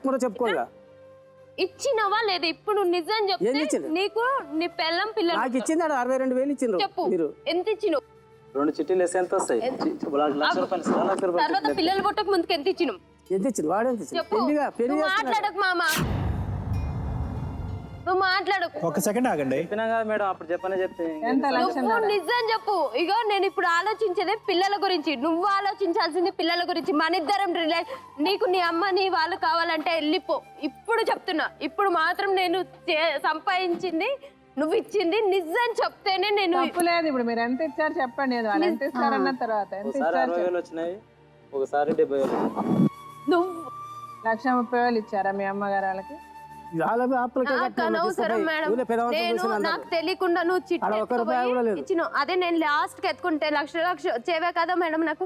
కూడా చెప్పుకోగా ఇచ్చినవా లేదా? ఇప్పుడు నిజం చెప్తే నీకు నీ పెళ్ళం పిల్లలు నాకు ఇచ్చింది 62,000 ఇచ్చిండ్రు. చెప్పు మీరు ఎంత ఇచ్చినావు? 2 చిట్టీలు వేస్తే ఎంత వస్తాయి? లక్ష రూపాయలు తర్వాత పిల్లలు పుట్టక ముందుకు ఎంత ఇచ్చినావు? ఎంత ఇచ్చింది? వాడు ఎంత ఇచ్చింది? చెప్పు. పెళ్లి నువ్వు మాట్లాడకు మామ, నువ్వు మాట్లాడకు. ఒక సెకండ్ ఆగండి. చెప్పినా కదా మేడం, అప్పుడు చెప్పనే చెప్తే నువ్వు నిజం చెప్పు. ఇగో నేను ఇప్పుడు ఆలోచించేదే పిల్లల గురించి, నువ్వు ఆలోచించాల్సింది పిల్లల గురించి. మన ఇద్దరం నీకు నీ అమ్మ నీ వాళ్ళు కావాలంటే వెళ్ళిపో. ఇప్పుడు చెప్తున్నా, ఇప్పుడు మాత్రం నేను సంపాదించింది నువ్వు ఇచ్చింది నిజం చెప్తేనే నేను. తప్పులేదు. ఇప్పుడు మీరు ఎంత ఇచ్చారు చెప్పండి. వాళ్ళు ఎంత ఇస్తారన్న తర్వాత ఎంత ఒకసారి ఇచ్చారు? 60,000 వచ్చినాయి, ఒకసారి 70,000. నువ్వు 1,30,000 ఇచ్చారా మీ అమ్మగారు వాళ్ళకి? అనవసరం మేడం. నేను నాకు తెలియకుండా నువ్వు చిట్టి ఇచ్చినావు. అదే నేను లాస్ట్ కి ఎత్తుకుంటే లక్ష వచ్చేవే కదా మేడం. నాకు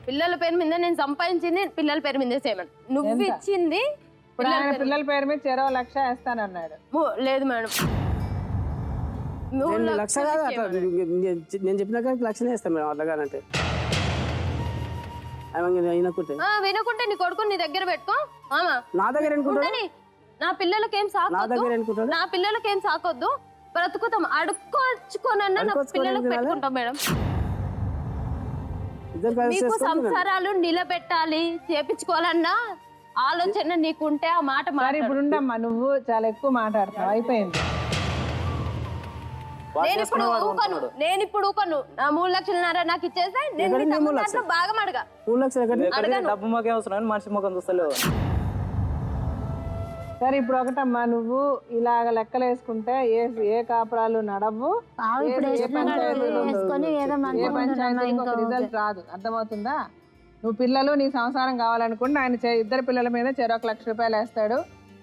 పిల్లల పేరు మీద నేను సంపాదించింది పిల్లల పేరు మీద చేయమని నువ్వు ఇచ్చింది. పిల్లల పేరు మీద 1,00,000 వేస్తానన్నాడు. లేదు మేడం, లక్ష కాదు అట్లా. నేను చెప్పినాక 1,00,000 వేస్తాను మేడం. అట్లాగానంటే వినకుంటే నీ కొడుకు నీ దగ్గర పెట్టుకో మామ. నా దగ్గర నా పిల్లలకేం సాకొద్దు, నా పిల్లలకేం సాకొద్దు. బ్రతుకుతాం అడుక్కోవచ్చుకోనన్నా నా పిల్లలకు పెట్టుకుంటాం మేడం. నీకు సంసారాలు నిలబెట్టాలి చేపించుకోవాలన్నా ఆలోచన నీకుంటే ఆ మాట ఇప్పుడు ఉండమ్మా. నువ్వు చాలా ఎక్కువ మాట్లాడుతున్నావు, అయిపోయింది. నేను ఇప్పుడు ఊకను. నా 3,00,000 నాకు ఇచ్చేస్తే నేను బాగా అడగా. 3,00,000 డబ్బు మాకే అవసరం, మనిషి ముఖం చూస్తలేవు. సరే ఇప్పుడు ఒకటమ్మా, నువ్వు ఇలాగ లెక్కలు వేసుకుంటే ఏ కాపురాలు నడవు, ఏ పంచాయతీకి ఒక రిజల్ట్ రాదు. అర్థమవుతుందా? నువ్వు పిల్లలు నీ సంసారం కావాలనుకుంటే ఆయన ఇద్దరు పిల్లల మీద 1,00,000 రూపాయలు వేస్తాడు.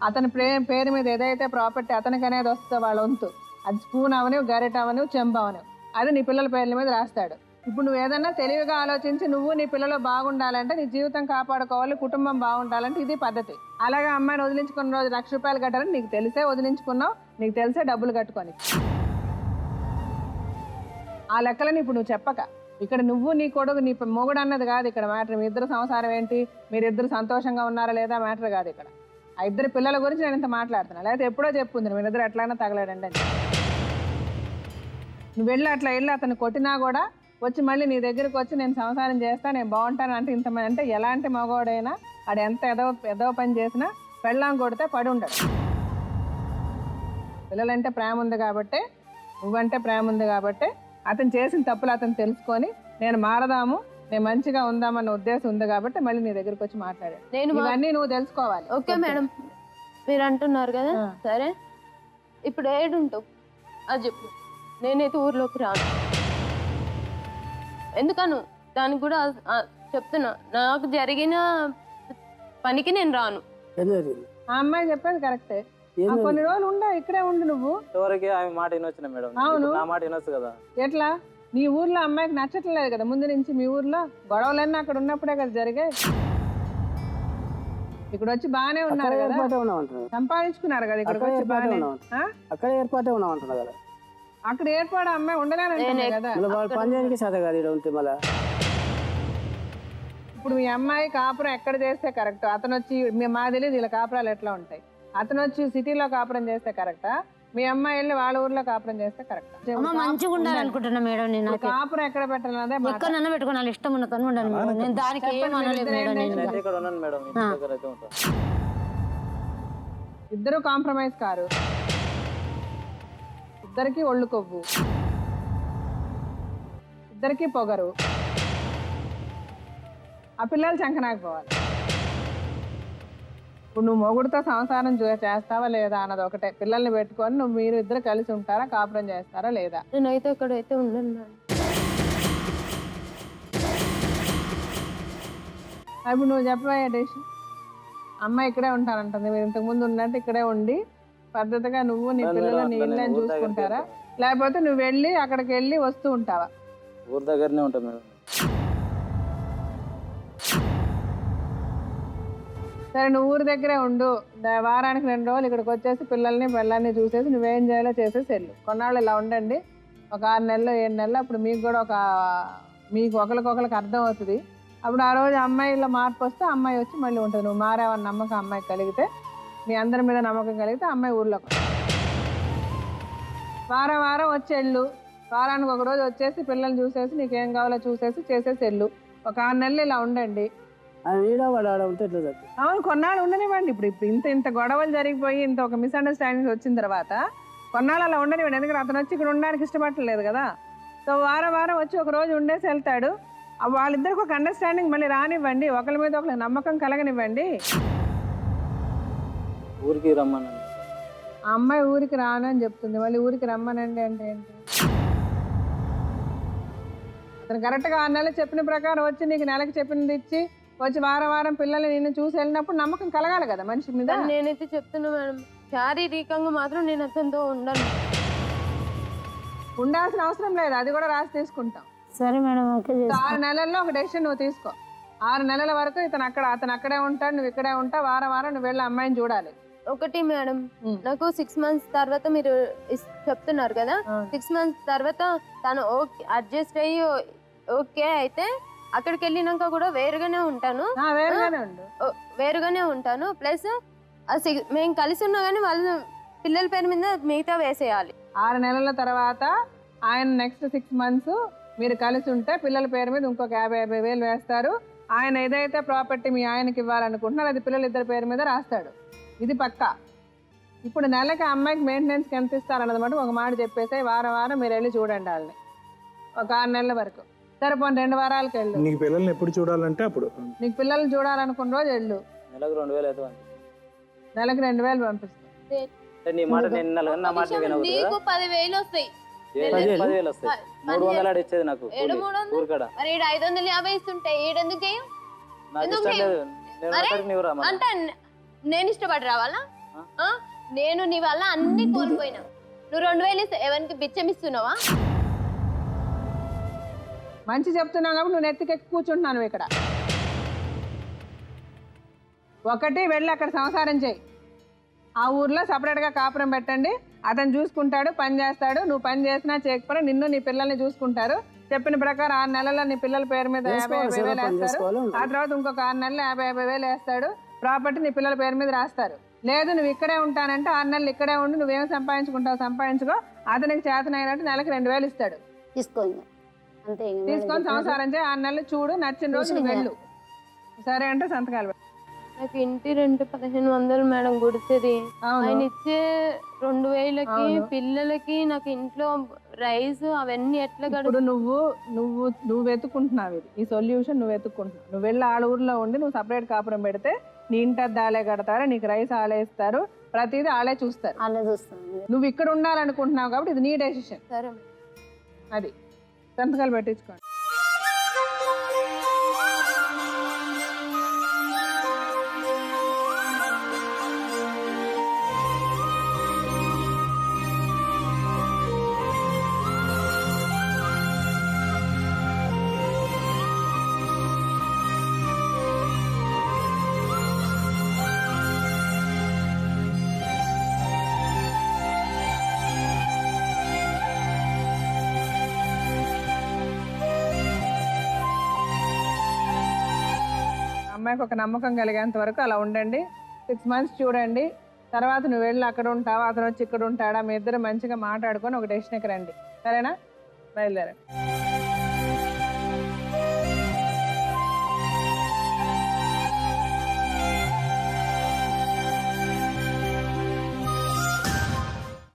అతని పేరు మీద ఏదైతే ప్రాపర్టీ అతనికి అనేది వస్తుందో వాళ్ళ వంతు, అది స్పూన్ అవని, గరిట అవని, చెంబు అవని, అది నీ పిల్లల పేర్ల మీద రాస్తాడు. ఇప్పుడు నువ్వు ఏదన్నా తెలివిగా ఆలోచించి నువ్వు నీ పిల్లలు బాగుండాలంటే, నీ జీవితం కాపాడుకోవాలి, కుటుంబం బాగుండాలంటే ఇది పద్ధతి. అలాగే అమ్మాయిని వదిలించుకున్న రోజు 1,00,000 రూపాయలు కట్టాలని నీకు తెలిసే వదిలించుకున్నావు, నీకు తెలిసే డబ్బులు కట్టుకొని. ఆ లెక్కలని ఇప్పుడు నువ్వు చెప్పక, ఇక్కడ నువ్వు నీ కొడుకు నీ మొగుడు అన్నది కాదు ఇక్కడ మ్యాటర్. మీ ఇద్దరు సంసారం ఏంటి, మీరిద్దరు సంతోషంగా ఉన్నారా లేదా మ్యాటర్ కాదు ఇక్కడ. ఆ ఇద్దరు పిల్లల గురించి నేను ఇంత మాట్లాడుతున్నా. లేకపోతే ఎప్పుడో చెప్పుంది మీరిద్దరు ఎట్లయినా తగలాడండి అని. నువ్వు వెళ్ళి అట్లా వెళ్ళి అతను కొట్టినా కూడా వచ్చి మళ్ళీ నీ దగ్గరికి వచ్చి నేను సంసారం చేస్తా, నేను బాగుంటాను అంటే ఇంతమంది అంటే ఎలాంటి మగవాడైనా ఆడు ఎంత ఎదవ పని చేసినా పెళ్ళాం కొడితే పడి ఉండడు. పిల్లలంటే ప్రేమ ఉంది కాబట్టి, నువ్వంటే ప్రేమ ఉంది కాబట్టి అతను చేసిన తప్పులు అతను తెలుసుకొని నేను మారదాము, నేను మంచిగా ఉందామన్న ఉద్దేశం ఉంది కాబట్టి మళ్ళీ నీ దగ్గరికి వచ్చి మాట్లాడాడు. ఇవన్నీ నువ్వు తెలుసుకోవాలి. ఓకే మేడం, మీరు అంటున్నారు కదా, సరే ఇప్పుడు ఏడుంటావు అది చెప్పు. నేనైతే ఊర్లోకి రాను. ఎందుకను దానికి కూడా చెప్తున్నా, నాకు జరిగిన పనికి నేను రాను. ఆ అమ్మాయి చెప్పేది కరెక్టే. కొన్ని రోజులు ఉండే ఇక్కడే ఉండు నువ్వు. ఎవరికి ఆమె మాట వినొచ్చిన మేడం. అవును, నా మాట వినొచ్చు కదా. ఎట్లా? నీ ఊర్లో అమ్మాయికి నచ్చట్లేదు కదా ముందు నుంచి. మీ ఊర్లో గొడవలన్నీ అక్కడ ఉన్నప్పుడే కదా జరిగాయి. ఇక్కడ వచ్చి బాగానే ఉన్నారు కదా, సంపాదించుకున్నారు కదా ఇక్కడికి వచ్చి బాగానే. అక్కడ ఏర్పాటే ఉన్నామంటున్నా కదా. అక్కడ ఏర్పాటు అమ్మాయి ఉండలేనంటుంది కదా. మళ్ళీ వాడు పని చేయడానికి చేత కాదు ఇక్కడ ఉంటే మళ్ళీ. ఇప్పుడు మీ అమ్మాయి కాపురం ఎక్కడ చేస్తే కరెక్ట్? అతను వచ్చి మా తెలియదు ఇలా కాపురాలు ఎట్లా ఉంటాయి. అతను వచ్చి సిటీలో కాపురం చేస్తే కరెక్టా, మీ అమ్మాయి వెళ్ళి వాళ్ళ ఊర్లో కాపురం చేస్తే కరెక్టా? మంచిగా ఉండాలనుకుంటున్నా మేడం. నేను కాపురం ఎక్కడ పెట్టాలన్నదే మాట. ఎక్కడన్నా పెట్టుకున్నాను, ఇష్టం ఉన్న తను ఉండాలి మేడం. నేను దానికి ఏం అనలేదు మేడం. నేను ఇక్కడ ఉన్నాను మేడం, ఇంటి దగ్గర అయితే ఉంటాను. ఇద్దరు కాంప్రమైజ్ కారు, ఇద్దరికి ఒళ్ళు కొవ్వు, ఇద్దరికి పొగరు. ఆ పిల్లలు చంకనాకపోవాలి. ఇప్పుడు నువ్వు మొగుడితో సంసారం చేస్తావా లేదా అన్నది ఒకటే. పిల్లల్ని పెట్టుకొని నువ్వు మీరు ఇద్దరు కలిసి ఉంటారా, కాపురం చేస్తారా లేదా? నేనైతే అక్కడైతే ఉండను. ఇప్పుడు నువ్వు చెప్పవా డేషి? అమ్మాయి ఇక్కడే ఉంటానంటుంది. మీరు ఇంతకు ముందు ఉన్నట్టు ఇక్కడే ఉండి పద్ధతిగా నువ్వు నీ పిల్లలు నీ ఇళ్ళని చూసుకుంటారా, లేకపోతే నువ్వు వెళ్ళి అక్కడికి వెళ్ళి వస్తూ ఉంటావా? ఊరి దగ్గరనే ఉంటాం మేడం. సరే నువ్వు ఊరి దగ్గరే ఉండు, వారానికి 2 రోజులు ఇక్కడికి వచ్చేసి పిల్లల్ని చూసేసి నువ్వేం చేయాలో చేసేసి వెళ్ళు. కొన్నాళ్ళు ఇలా ఉండండి, ఒక 6 నెలలు 7 నెలలు. అప్పుడు మీకు కూడా మీకు ఒకరికొకరికి అర్థం అవుతుంది. అప్పుడు ఆ రోజు అమ్మాయిలో మార్పు వస్తే అమ్మాయి వచ్చి మళ్ళీ ఉంటుంది. నువ్వు మారావన్న నమ్మకం అమ్మాయికి కలిగితే, మీ అందరి మీద నమ్మకం కలిగితే అమ్మాయి ఊర్లోకి వారం వచ్చి వెళ్ళు. వారానికి 1 రోజు వచ్చేసి పిల్లల్ని చూసేసి నీకేం కావాలో చూసేసి చేసేసి వెళ్ళు. ఒక 6 నెలలు ఇలా ఉండండి. అవును, కొన్నాళ్ళు ఉండనివ్వండి. ఇప్పుడు ఇంత గొడవలు జరిగిపోయి ఇంత ఒక మిస్అండర్స్టాండింగ్స్ వచ్చిన తర్వాత కొన్నాళ్ళు అలా ఉండనివ్వండి. ఎందుకంటే అతను వచ్చి ఇక్కడ ఉండడానికి ఇష్టపడలేదు కదా. సో వారం వచ్చి 1 రోజు ఉండేసి వెళ్తాడు. వాళ్ళిద్దరికి ఒక అండర్స్టాండింగ్ మళ్ళీ రానివ్వండి, ఒకరి మీద ఒకరి నమ్మకం కలగనివ్వండి. ఊరికి రమ్మనండి. ఆ అమ్మాయి ఊరికి రానని చెప్తుంది, మళ్ళీ ఊరికి రమ్మనండి అంటే ఏంటి? అతను కరెక్ట్గా 6 నెలలు చెప్పిన ప్రకారం వచ్చి నీకు నెలకి చెప్పినది ఇచ్చి వచ్చి వారం పిల్లల్ని నిన్ను చూసి వెళ్ళినప్పుడు నమ్మకం కలగాలి కదా మనిషి మీద. నేనైతే చెప్తున్నా మేడం, శారీరకంగా మాత్రం నేను అతనితో ఉండాల్సిన అవసరం లేదు, అది కూడా రాసి తీసుకుంటాం. సరే మేడం. 6 నెలల్లో ఒక డెసిషన్ నువ్వు తీసుకో. 6 నెలల వరకు అతను అక్కడే ఉంటాడు, నువ్వు ఇక్కడే ఉంటావు. వారం నువ్వు వెళ్ళి అమ్మాయిని చూడాలి. ఒకటి మేడం, నాకు 6 months తర్వాత మీరు చెప్తున్నారు కదా, 6 months తర్వాత తను ఓకే అడ్జస్ట్ అయ్యి ఓకే అయితే అక్కడికి వెళ్ళినాక కూడా వేరుగానే ఉంటాను. ప్లస్ మేము కలిసి ఉన్నా కానీ వాళ్ళ పిల్లల పేరు మీద మిగతా వేసేయాలి. 6 నెలల తర్వాత ఆయన నెక్స్ట్ 6 months మీరు కలిసి ఉంటే పిల్లల పేరు మీద ఇంకొక 50,000 వేస్తారు. ఆయన ఏదైతే ప్రాపర్టీ మీ ఆయనకి ఇవ్వాలనుకుంటున్నారో అది పిల్లలు ఇద్దరి పేరు మీద రాస్తాడు. ఇది పక్కా. ఇప్పుడు నెలకి అమ్మాయికి మెయింటెనెన్స్కి ఎంత ఇస్తారన్నమాట ఒక మాట చెప్పేసి వారం మీరు వెళ్ళి చూడండి వాళ్ళని ఒక 6 నెలల వరకు. సరిపోను 2 వారాలకు వెళ్ళు. నీకు పిల్లల్ని ఎప్పుడు చూడాలంటే అప్పుడు. నీకు పిల్లల్ని చూడాలనుకున్న రోజు వెళ్ళు. నెలకు 2,000 అయితే నెలకు 2,000 పంపిస్తాను. నీ మాట నేను నా మాట నీకు 10,000 వస్తాయి. 10,000 వస్తాయి. 300 ఇచ్చేది నాకు ఊరికాడ. మరి 550 ఇస్తుంటే ఏడెందుకు చేయు? అంటే నేను ఇష్టపడి రావాలా? నేను నీ వల్ల అన్ని కోల్పోయినా. నువ్వు 2,000 ఇస్తే ఎవరికి బిచ్చం ఇస్తున్నావా? మంచి చెప్తున్నావు కాబట్టి నువ్వు నెత్తికెక్కి కూర్చుంటున్నాను ఇక్కడ. ఒకటి వెళ్ళి అక్కడ సంసారం చేయి. ఆ ఊర్లో సపరేట్గా కాపురం పెట్టండి. అతను చూసుకుంటాడు, పని చేస్తాడు. నువ్వు పని చేసినా చేయకపోయినా నిన్ను నీ పిల్లల్ని చూసుకుంటారు. చెప్పిన ప్రకారం 6 నెలల్లో నీ పిల్లల పేరు మీద 50,000 వేస్తారు. ఆ తర్వాత ఇంకొక 6 నెలలు 50,000 వేస్తాడు. ప్రాపర్టీ నీ పిల్లల పేరు మీద రాస్తారు. లేదు నువ్వు ఇక్కడే ఉంటానంటే 6 నెలలు ఇక్కడే ఉండి నువ్వేం సంపాదించుకో. అతనికి చేతనైనట్టు నెలకి 2,000 ఇస్తాడు. తీసుకొని సంసారం చేయి. 6 నెలలు చూడు, నచ్చిన రోజు నువ్వు వెళ్ళు. సరే అంటే సంతకాలు. నాకు ఇంటి రెంట్ 1,500 మేడం గుడిసేది. ఆయన ఇచ్చే 2,000కి పిల్లలకి నాకు ఇంట్లో రైస్ అవన్నీ ఎట్లా గడుపు? నువ్వు వెతుక్కుంటున్నావు ఈ సొల్యూషన్. నువ్వు వెతుక్కుంటున్నావు. నువ్వు వెళ్ళి ఆ ఊర్లో ఉండి నువ్వు సపరేట్ కాపురం పెడితే నీ ఇంటి ఆలే కడతారు, నీకు రైస్ ఆలే ఇస్తారు, ప్రతిదీ ఆలే చూస్తారు. నువ్వు ఇక్కడ ఉండాలనుకుంటున్నావు కాబట్టి ఇది నీ డెసిషన్. సరే అది సంతకాలు పెట్టించుకోండి. అమ్మాయికి ఒక నమ్మకం కలిగేంత వరకు అలా ఉండండి. 6 months చూడండి. తర్వాత నువ్వు వెళ్ళి అక్కడ ఉంటావా, అతను వచ్చి ఇక్కడ ఉంటాడా, మీ ఇద్దరు మంచిగా మాట్లాడుకొని ఒక డెసిషన్కి రండి. సరేనా? బయలుదేరండి.